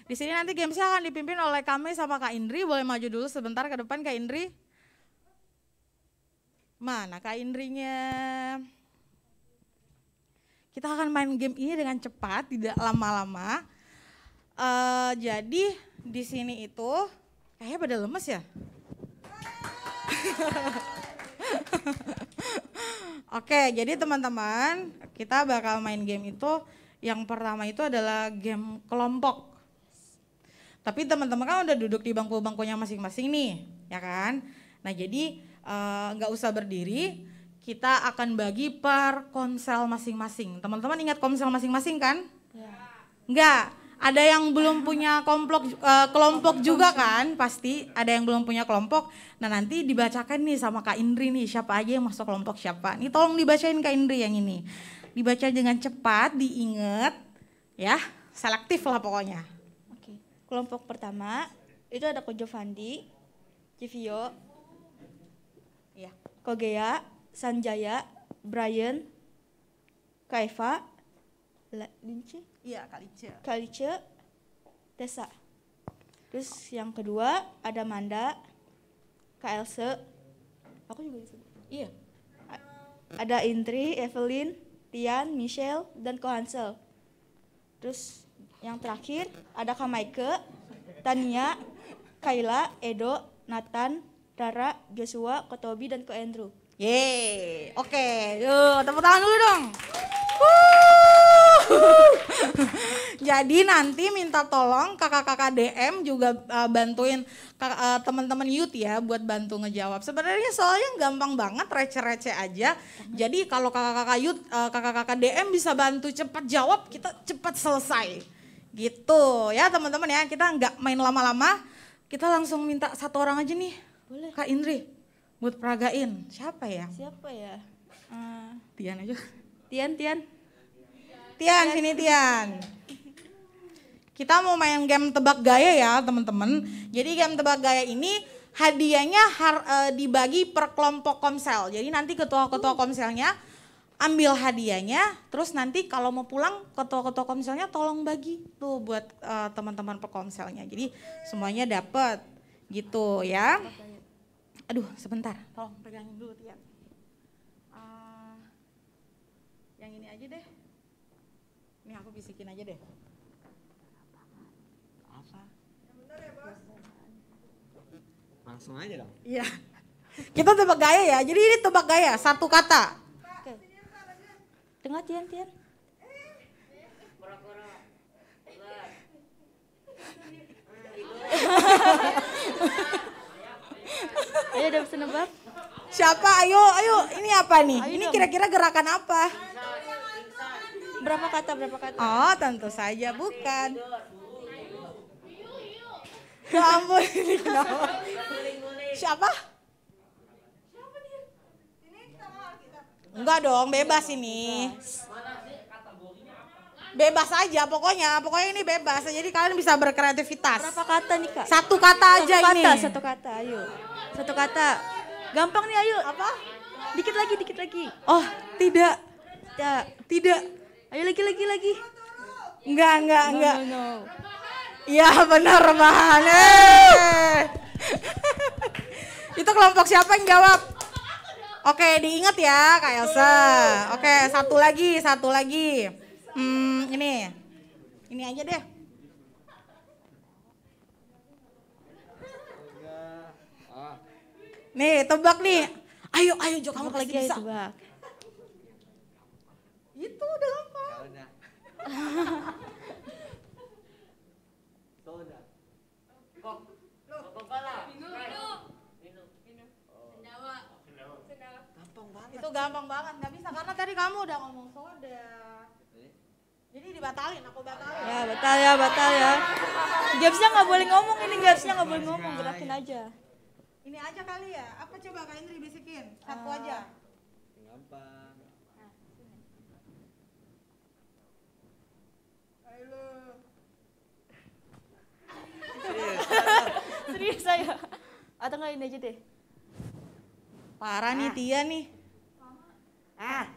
di sini nanti gamesnya akan dipimpin oleh kami sama Kak Indri, boleh maju dulu sebentar ke depan Kak Indri. Mana Kak Indrinya? Kita akan main game ini dengan cepat, tidak lama-lama. Jadi di sini itu kayaknya pada lemes ya. Oke, jadi teman-teman kita bakal main game itu. Yang pertama itu adalah game kelompok. Tapi teman-teman kan udah duduk di bangku-bangkunya masing-masing nih, ya kan? Nah jadi nggak usah berdiri. Kita akan bagi per konsel masing-masing. Teman-teman ingat konsel masing-masing kan? Ya. Enggak, ada yang belum punya kelompok juga kan? Pasti ada yang belum punya kelompok. Nah nanti dibacakan nih sama Kak Indri nih, siapa aja yang masuk kelompok siapa. Nih tolong dibacain Kak Indri yang ini. Dibaca dengan cepat, diingat, ya, selektif lah pokoknya. Oke. Kelompok pertama itu ada Ko Jovandi, Civio, ya. Kogea, Sanjaya, Brian, Kaifa, Lince, Iya, Kalice. Kalice, Desa. Terus yang kedua ada Manda, Kak Else. Aku juga disebut. Iya. Ada Indri, Evelyn, Tian, Michelle, dan Ko Hansel. Terus yang terakhir ada Kak Maike, Tania, Kayla, Edo, Nathan, Rara, Joshua, Ko Tobi, dan Ko Andrew. Yeay, oke, yuk tepuk tangan dulu dong. Jadi nanti minta tolong kakak-kakak DM juga bantuin teman-teman youth ya buat bantu ngejawab. Sebenarnya soalnya gampang banget, receh-receh aja. Jadi kalau kakak-kakak youth, kakak-kakak DM bisa bantu cepat jawab, kita cepat selesai. Gitu ya teman-teman ya, kita nggak main lama-lama, kita langsung minta satu orang aja nih. Boleh. Kak Indri, buat peragain. Siapa ya? Siapa ya? Tian aja. Tian. Tian, sini Tian. Kita mau main game tebak gaya ya teman-teman. Jadi game tebak gaya ini hadiahnya dibagi per kelompok komsel. Jadi nanti ketua-ketua komselnya ambil hadiahnya. Terus nanti kalau mau pulang ketua-ketua komselnya tolong bagi tuh buat teman-teman per komselnya. Jadi semuanya dapat gitu ya. Aduh sebentar, tolong pegangin dulu Tian. Yang ini aja deh. Ini aku bisikin aja deh. Apa? Langsung aja dong. Iya. Kita tebak gaya ya. Jadi ini tebak gaya, satu kata. Oke. Tengah Tian. Ayo udah bisa nebak? Siapa? Ayo. Ini apa nih? Ayo Ini dong. kira-kira gerakan apa? Berapa kata? Oh, tentu saja bukan. Ya ampun, ini kenapa? Siapa? Enggak dong, bebas ini. Bebas aja pokoknya ini bebas. Jadi kalian bisa berkreativitas. Berapa kata nih Kak? Satu kata aja ini. Satu kata, ayo. Satu kata. Gampang nih, ayo. Apa? Dikit lagi. Oh, tidak. Ya. Tidak. Ayo lagi. Enggak. No. Iya benar Bahan. Itu kelompok siapa yang jawab? Oke, diingat ya Kak Elsa. Oke, satu lagi. Ini aja deh. Nih, tebak nih. Ayo Jo, kamu lagi bisa. Tebak. Itu udah gampang. Itu gampang banget, nggak bisa karena tadi kamu udah ngomong soda. Jadi dibatalin, aku batalin. Ya, batal ya. Gamesnya nggak boleh ngomong ini, gerakin aja. Ini aja kali ya. Apa coba Kak Indri bisikin? Satu aja. Gampang. Serius saya. Atau nggak ini aja deh. Parah nih Tia nih. Oh.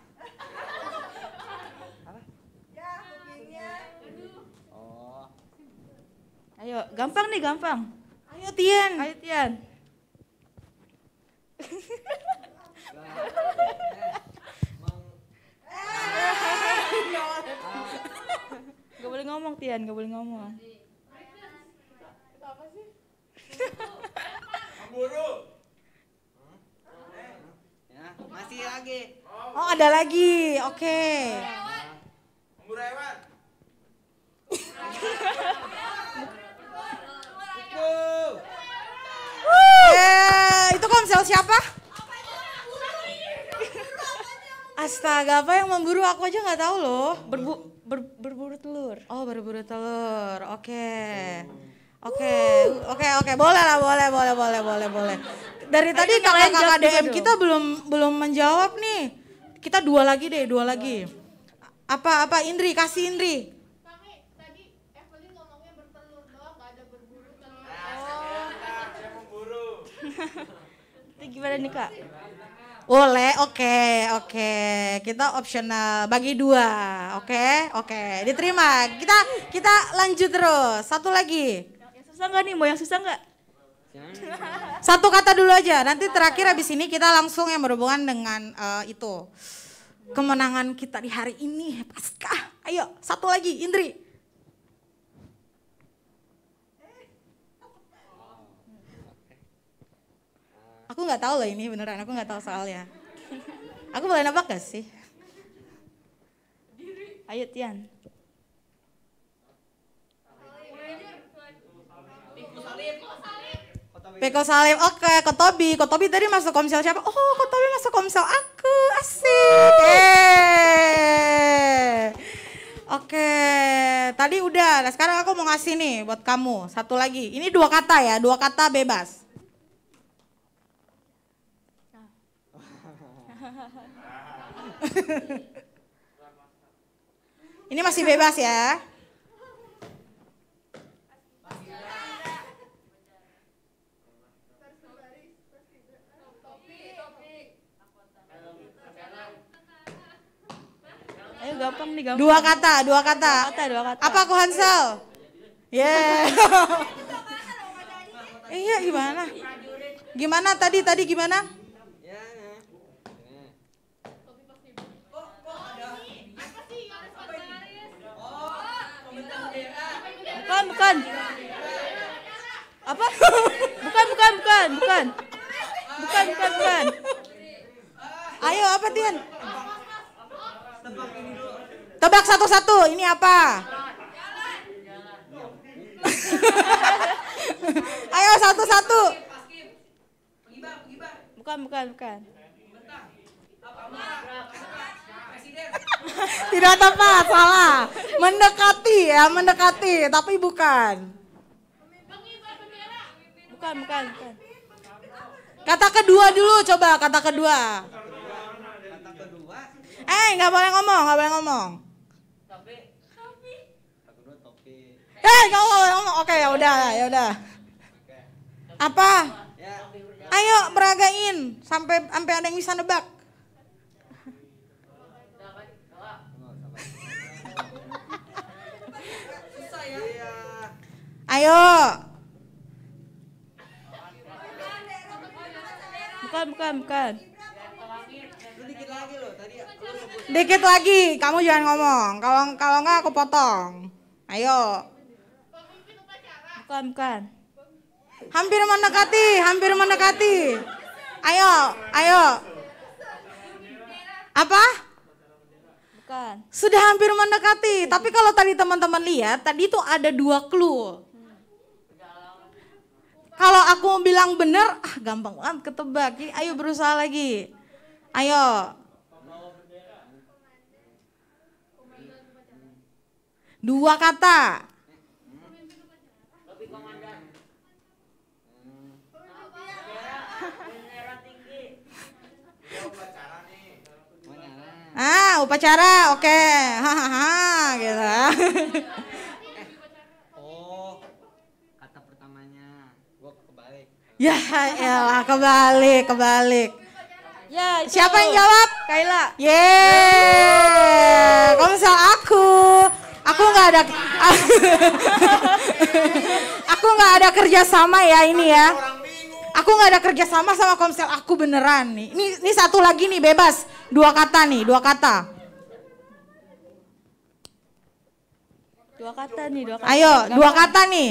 Ayo, gampang nih, gampang. Ayo Tian. Ayo Tian. Gak boleh ngomong Tian, gak boleh ngomong. Ya, masih lagi. Oh ada lagi, oke. Itu komsel siapa? Astaga, apa yang memburu aku aja nggak tahu loh. Berburu telur. Oh berburu telur, oke. Oke, boleh lah, boleh. Dari tadi yang lain kakak-kakak jawab juga DM dong. kita belum menjawab nih. Kita dua lagi. Apa Indri, kasih Indri. Tadi Evelyn ngomongnya bertelur doang, gak ada berburu telur. Itu gimana nih Kak? Boleh, oke. Kita opsional bagi dua, oke. Diterima. Kita lanjut terus. Satu lagi. Yang susah nggak nih? Mau yang susah nggak? Satu kata dulu aja, nanti terakhir habis ini kita langsung yang berhubungan dengan itu. Kemenangan kita di hari ini, Paskah. Ayo, satu lagi, Indri. Aku nggak tahu loh ini beneran, aku nggak tahu soalnya. Aku boleh nebak gak sih? Ayo Tian. Peko Salim, oke, Kotobi. Kotobi tadi masuk komsel siapa? Oh, Kotobi masuk komsel aku, asik. Oke, tadi udah. Nah, sekarang aku mau ngasih nih buat kamu satu lagi. Ini 2 kata ya, 2 kata bebas. Ini masih bebas ya. Ayo gampang nih, gampang. 2 kata, 2 kata. 2 kata. Apa aku Hansel? Yeah. Iya, gimana? Gimana tadi gimana? Bukan. Apa? Bukan. Ayo, apa Tian? Tebak satu-satu, ini apa? Ayo satu-satu. Bukan. Tidak tepat, salah. Mendekati, tapi bukan. Bukan. Kata kedua dulu, coba kata kedua. Nggak boleh ngomong. Nggak boleh ngomong. Oke, ya udah. Apa? Ayo beragain sampai ada yang bisa nebak. Ayo. Bukan. Dikit lagi, kamu jangan ngomong. Kalau nggak aku potong. Ayo. Bukan. Hampir mendekati. Ayo. Apa? Bukan. Sudah hampir mendekati. Tapi kalau tadi teman-teman lihat, tadi tuh ada 2 clue. Kalau aku bilang benar, gampang banget ketebak. Jadi, ayo berusaha lagi. Ayo. 2 kata. Upacara, oke. Hahaha, gitu. Oh, kata pertamanya. Gua kebalik. Ya elah, kebalik. Ya, itu. Siapa yang jawab? Kaila. Yeay, komsel aku nggak ada, aku nggak ada kerja sama ya ini ya. Aku nggak ada kerja sama komsel aku beneran nih. Ini satu lagi nih bebas, 2 kata nih, 2 kata. 2 kata nih, 2 kata. Ayo, 2 kata nih.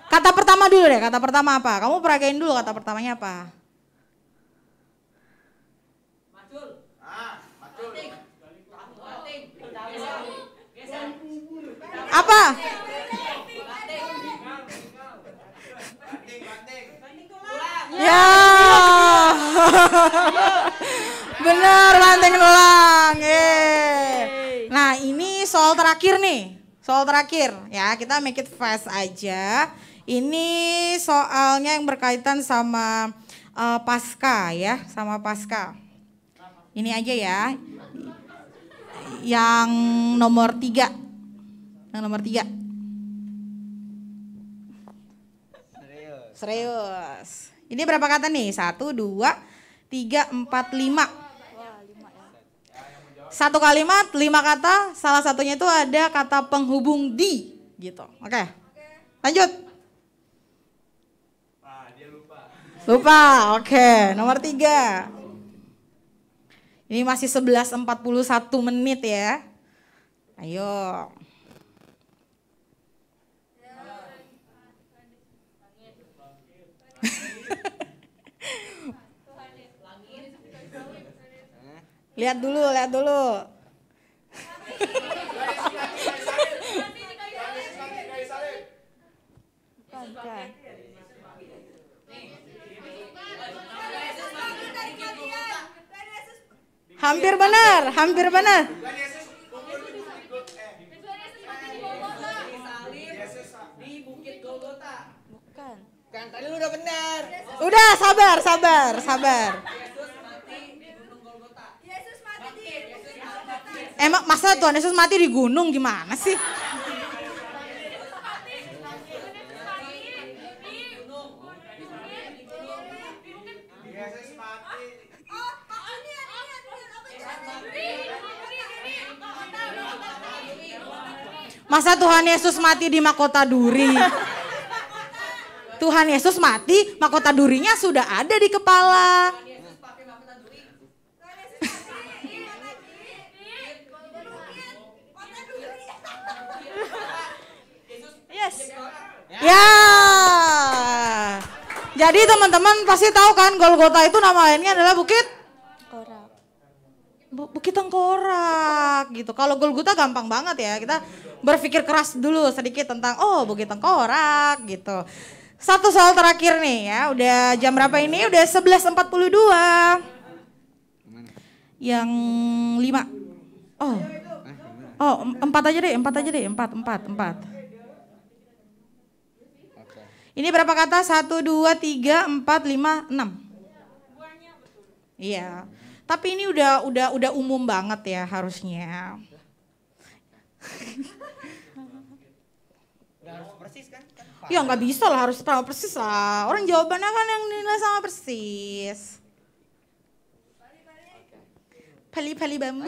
Kata pertama dulu deh, kata pertama apa? Kamu peragain dulu kata pertamanya apa? Apa? Ya. Bener, banting tulang. Nah, ini soal terakhir nih. Soal terakhir ya, kita make it fast aja. Ini soalnya yang berkaitan sama Paskah ya, sama Paskah. Ini aja ya. Yang nomor 3. Yang nomor 3. Serius. Ini berapa kata nih? 1, 2, 3, 4, 5. 1 kalimat, 5 kata. Salah satunya itu ada kata penghubung di, gitu. Oke. Lanjut. Lupa, oke. Nomor 3. Ini masih 11:41 menit ya. Ayo. Lihat dulu. Bukan. Hampir benar. Bukan. Kan tadi lu udah benar. Udah, sabar. Emang masa Tuhan Yesus mati di gunung gimana sih? Masa Tuhan Yesus mati di mahkota duri? Tuhan Yesus mati, mahkota durinya sudah ada di kepala. Yes. Ya. Jadi teman-teman pasti tahu kan Golgota itu nama lainnya adalah Bukit Korak. Bukit Tengkorak gitu. Kalau Golgota gampang banget ya. Kita berpikir keras dulu sedikit tentang Bukit Tengkorak gitu. Satu soal terakhir nih ya. Udah jam berapa ini? Udah 11:42. Yang 5. Empat aja deh. Ini berapa kata? 1, 2, 3, 4, 5, 6. Iya. Tapi ini udah umum banget ya harusnya. Nggak harus persis kan? Ya nggak bisa lah, harus sama persis lah. Orang jawabannya kan yang nilai sama persis. Pali bambu.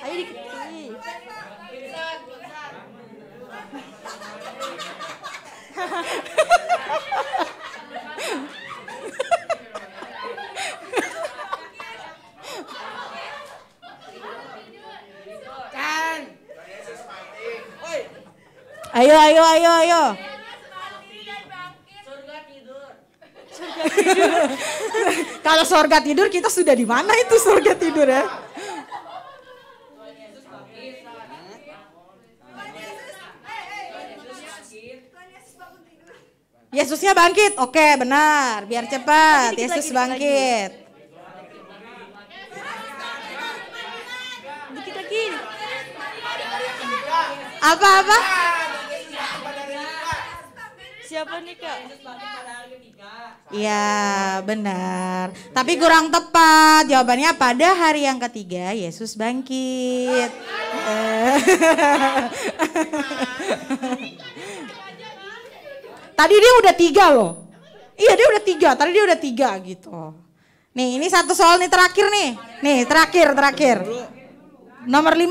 Ayo dikit lagi. Kan. Ayo. Kalau surga tidur kita sudah di mana itu surga tidur ya? Yesusnya bangkit, oke benar, biar cepat. Yesus bangkit. Dikit lagi. Apa? Siapa nih Kak? Iya benar. Tapi kurang tepat. Jawabannya pada hari yang ketiga Yesus bangkit. Tadi dia udah 3 loh. Iya dia udah 3. Tadi dia udah 3 gitu. Nih ini satu soal nih terakhir nih. Nih terakhir. Nomor 5.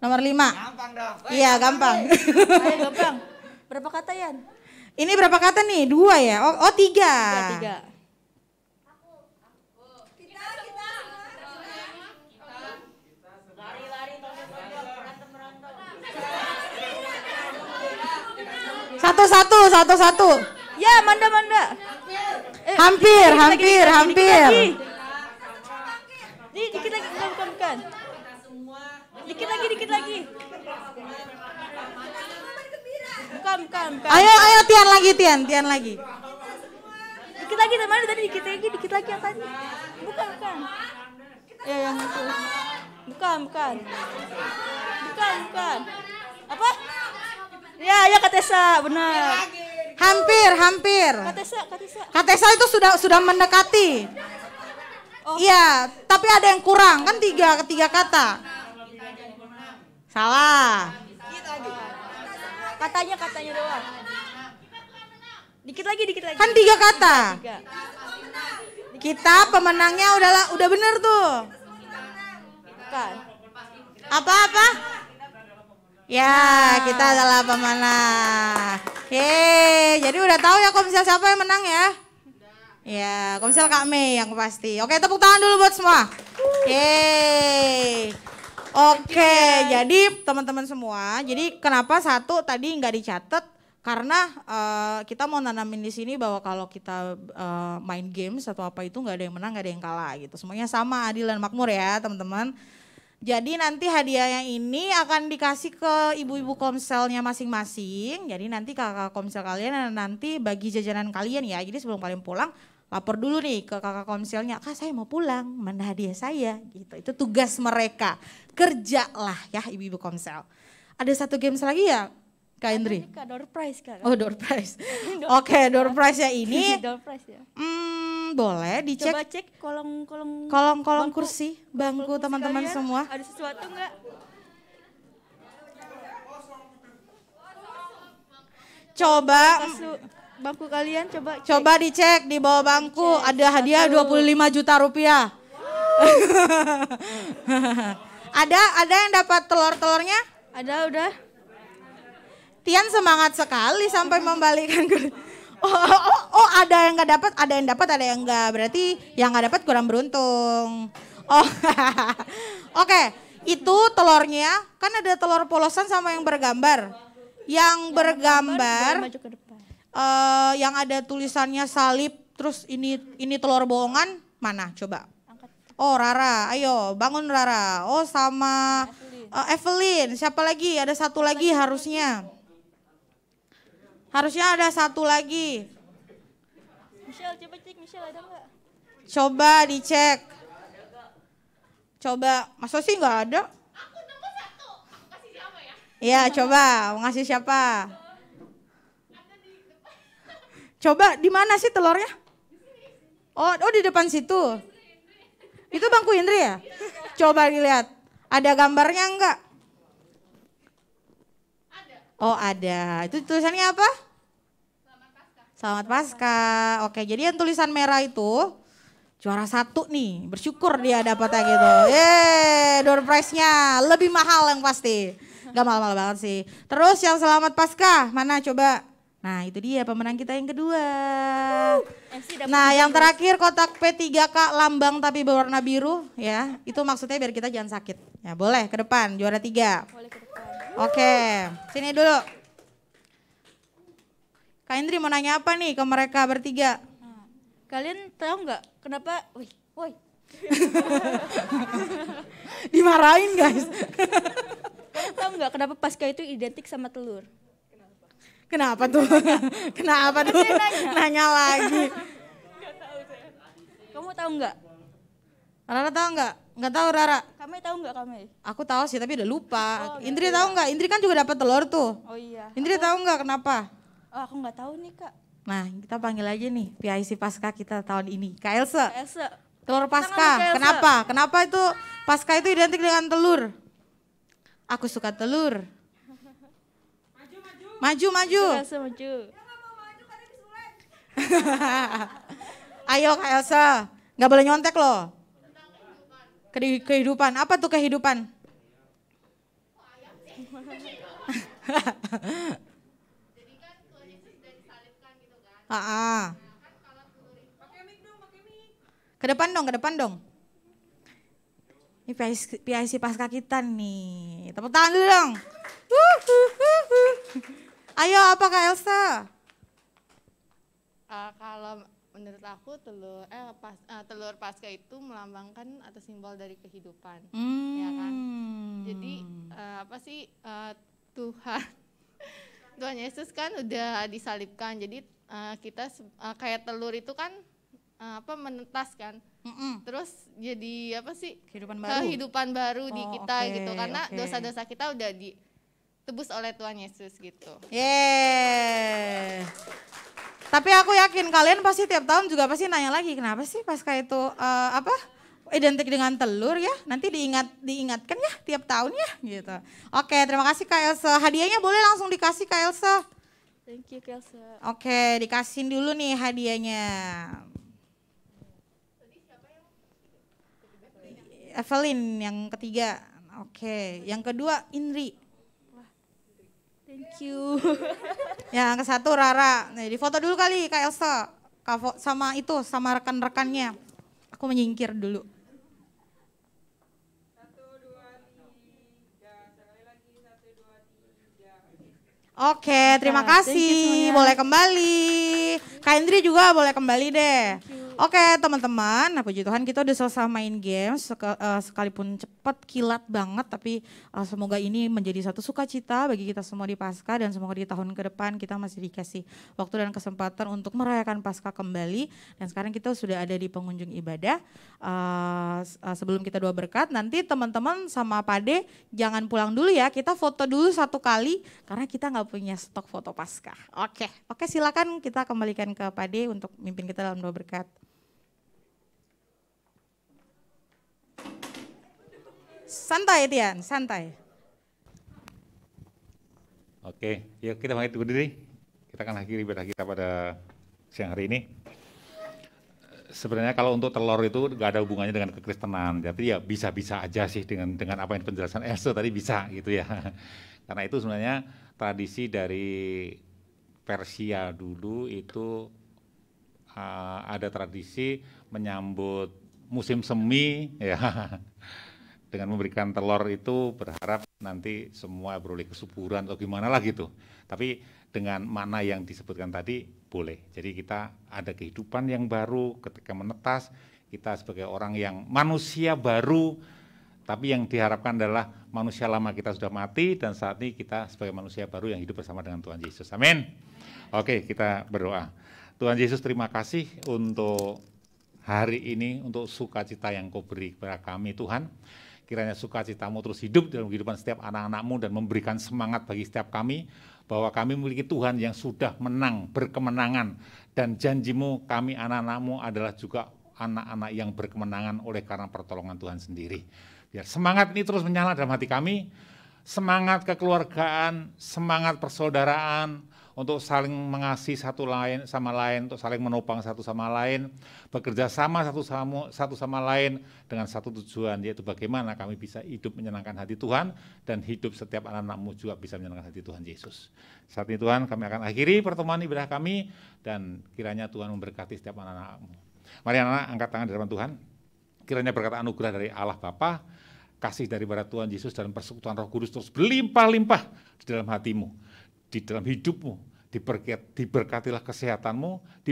Gampang dong. Iya gampang. Ayo gampang. Berapa kata Yan? Ini berapa kata nih? 2 ya? Oh 3. 3. Satu. Ya, Manda. Hampir. Dikit lagi, bukan. Dikit lagi. Bukan. Ayo Tian lagi. Dikit lagi, mana tadi dikit lagi yang tadi. Bukan. Ya yang itu. Bukan. Apa? Ya Katesa, benar. Hampir. Katesa itu sudah mendekati. Iya, tapi ada yang kurang kan 3 kata. Salah. Katanya doang. Dikit lagi. Kan 3 kata. Kita pemenangnya udah bener tuh. Bukan. Apa? Ya, kita adalah pemenang. Yeay, jadi udah tahu ya Komsel siapa yang menang ya? Ya, Komsel Kak Mei yang pasti. Oke, tepuk tangan dulu buat semua. Yeay. Oke, jadi teman-teman semua, jadi kenapa satu tadi nggak dicatat? Karena kita mau nanamin di sini bahwa kalau kita main games atau apa itu nggak ada yang menang, nggak ada yang kalah gitu. Semuanya sama, adil dan makmur ya teman-teman. Jadi nanti hadiahnya ini akan dikasih ke ibu-ibu komselnya masing-masing. Jadi nanti kakak komsel kalian nanti bagi jajanan kalian ya. Jadi sebelum kalian pulang, lapor dulu nih ke kakak komselnya, Kak saya mau pulang, mana hadiah saya gitu. Itu tugas mereka, kerjalah ya ibu-ibu komsel. Ada satu games lagi ya Kak Indri? Kak, door prize Kak. Oh door prize. Oke, door prize ya ini. Door prize ya. Boleh dicek. Coba cek kolong Kolong kursi, bangku teman-teman kalian, semua. Ada sesuatu enggak? Coba Bangku kalian coba cek. Coba dicek di bawah bangku, ada hadiah 25 juta rupiah. Ada yang dapat telur-telurnya? Ada udah. Tian semangat sekali sampai membalikan ke ada yang nggak dapat, ada yang dapat, ada yang enggak. Berarti yang nggak dapat kurang beruntung. Oh, oke. Itu telurnya kan ada telur polosan sama yang bergambar. Yang bergambar, Maju ke depan. yang ada tulisannya salib, terus ini telur bohongan mana? Coba. Oh Rara, ayo bangun Rara. Oh sama Evelyn. Siapa lagi? Ada satu lagi harusnya. Harusnya ada satu lagi. Michelle, coba cek Michelle ada nggak? Coba dicek. Coba, masa sih nggak ada? Aku nomor 1. Aku kasih siapa ya? Iya, coba mau ngasih siapa? Coba di mana sih telurnya? Oh di depan situ. Itu bangku Indri ya? Coba dilihat. Ada gambarnya enggak? Oh ada. Itu tulisannya apa? Selamat Paskah. Oke, jadi yang tulisan merah itu juara 1 nih. Bersyukur dia dapatnya gitu. Door prize-nya lebih mahal yang pasti. Gak mahal-mahal banget sih. Terus yang Selamat Paskah mana coba? Nah itu dia pemenang kita yang kedua. Nah yang terakhir kotak P3K lambang tapi berwarna biru ya. Itu maksudnya biar kita jangan sakit. Ya boleh ke depan juara 3. Boleh ke depan. Oke, sini dulu. Kak Indri mau nanya apa nih ke mereka bertiga? Nah, kalian tahu nggak kenapa? Woi. Dimarahin guys. Kalian tahu nggak kenapa Paskah itu identik sama telur? Kenapa tuh? Kenapa tuh? Nanya lagi. Kamu tahu nggak? Rara tahu nggak? Nggak tahu Rara. Kami tahu nggak kami? Aku tahu sih tapi udah lupa. Indri tahu nggak? Indri kan juga dapat telur tuh. Oh iya. Indri tahu nggak kenapa? Oh aku nggak tahu nih Kak. Nah kita panggil aja nih PIC Paskah kita tahun ini. Kak Elsa. Elsa. Telur Tangan Paskah. Kak Elsa. Kenapa? Kenapa itu Paskah itu identik dengan telur? Aku suka telur. Maju. Elsa maju. Ayo Kak Elsa. Nggak boleh nyontek loh. Kehidupan. Apa tuh kehidupan? Jadi kan Tuhan Yesus sudah disalibkan gitu kan. Kan kalau telur itu pakai mic. Ke depan dong. Ini PIC Paskah kita nih. Tepuk tangan dulu dong. Ayo apa Kak Elsa? Kalau menurut aku telur Paskah itu melambangkan atau simbol dari kehidupan, ya kan? Jadi Tuhan Yesus kan udah disalibkan, jadi kita kayak telur itu kan menetas kan, terus jadi kehidupan baru di kita gitu, karena dosa-dosa kita udah ditebus oleh Tuhan Yesus gitu. Yeay. Tapi aku yakin kalian pasti tiap tahun juga pasti nanya lagi kenapa sih Paskah itu identik dengan telur ya? Nanti diingatkan ya tiap tahun ya gitu. Oke, terima kasih Kak Elsa. Hadiahnya boleh langsung dikasih Kak Elsa. Thank you Kak Elsa. Oke, dikasihin dulu nih hadiahnya. Evelyn yang ketiga. Oke, yang kedua Indri. Thank you. Yang ke satu Rara. Nah, di foto dulu kali Kak Elsa. Sama itu, sama rekan-rekannya. Aku menyingkir dulu. Oke, terima kasih. Boleh kembali. Kak Indri juga boleh kembali deh. Oke teman-teman, nah puji Tuhan kita udah selesai main game, sekalipun cepat kilat banget, tapi semoga ini menjadi satu sukacita bagi kita semua di Paskah, dan semoga di tahun ke depan kita masih dikasih waktu dan kesempatan untuk merayakan Paskah kembali. Dan sekarang kita sudah ada di pengunjung ibadah. Sebelum kita doa berkat, nanti teman-teman sama Pade jangan pulang dulu ya, kita foto dulu satu kali karena kita nggak punya stok foto Paskah. Oke, silakan kita kembalikan ke Pade untuk mimpin kita dalam doa berkat. Santai Tian, santai. Oke, yuk kita bangkit berdiri. Kita akan akhiri ibadah kita pada siang hari ini. Sebenarnya kalau untuk telur itu nggak ada hubungannya dengan kekristenan, jadi ya bisa-bisa aja sih dengan apa yang penjelasan Elsa tadi bisa gitu ya. Karena itu sebenarnya tradisi dari Persia dulu itu ada tradisi menyambut musim semi ya. Dengan memberikan telur itu berharap nanti semua beroleh kesuburan atau gimana lah gitu. Tapi dengan makna yang disebutkan tadi boleh. Jadi kita ada kehidupan yang baru ketika menetas, kita sebagai orang yang manusia baru, tapi yang diharapkan adalah manusia lama kita sudah mati dan saat ini kita sebagai manusia baru yang hidup bersama dengan Tuhan Yesus. Amin. Oke, kita berdoa. Tuhan Yesus, terima kasih untuk hari ini, untuk sukacita yang Kau beri kepada kami Tuhan. Kiranya sukacitamu terus hidup dalam kehidupan setiap anak-anakmu dan memberikan semangat bagi setiap kami, bahwa kami memiliki Tuhan yang sudah menang, berkemenangan, dan janjimu kami anak-anakmu adalah juga anak-anak yang berkemenangan oleh karena pertolongan Tuhan sendiri. Biar semangat ini terus menyala dalam hati kami, semangat kekeluargaan, semangat persaudaraan, untuk saling mengasihi satu sama lain, untuk saling menopang satu sama lain, bekerja sama satu sama lain dengan satu tujuan, yaitu bagaimana kami bisa hidup menyenangkan hati Tuhan dan hidup setiap anak-anakmu juga bisa menyenangkan hati Tuhan Yesus. Saat ini Tuhan, kami akan akhiri pertemuan ibadah kami dan kiranya Tuhan memberkati setiap anak-anakmu. Mari anak-anak angkat tangan di hadapan Tuhan. Kiranya berkat anugerah dari Allah Bapa, kasih daripada Tuhan Yesus dan persekutuan Roh Kudus terus berlimpah-limpah di dalam hatimu, di dalam hidupmu. Diberkatilah kesehatanmu,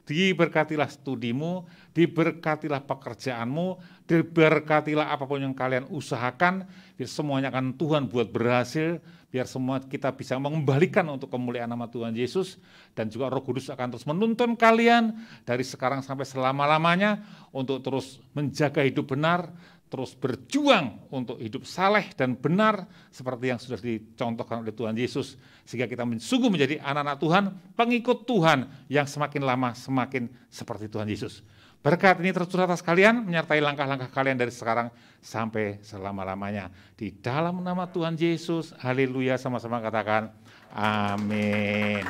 diberkatilah studimu, diberkatilah pekerjaanmu, diberkatilah apapun yang kalian usahakan, biar semuanya akan Tuhan buat berhasil, biar semua kita bisa mengembalikan untuk kemuliaan nama Tuhan Yesus, dan juga Roh Kudus akan terus menuntun kalian dari sekarang sampai selama-lamanya untuk terus menjaga hidup benar, terus berjuang untuk hidup saleh dan benar seperti yang sudah dicontohkan oleh Tuhan Yesus, sehingga kita sungguh menjadi anak-anak Tuhan, pengikut Tuhan yang semakin lama semakin seperti Tuhan Yesus. Berkat ini tercurah atas kalian, menyertai langkah-langkah kalian dari sekarang sampai selama-lamanya. Di dalam nama Tuhan Yesus, haleluya, sama-sama katakan amin.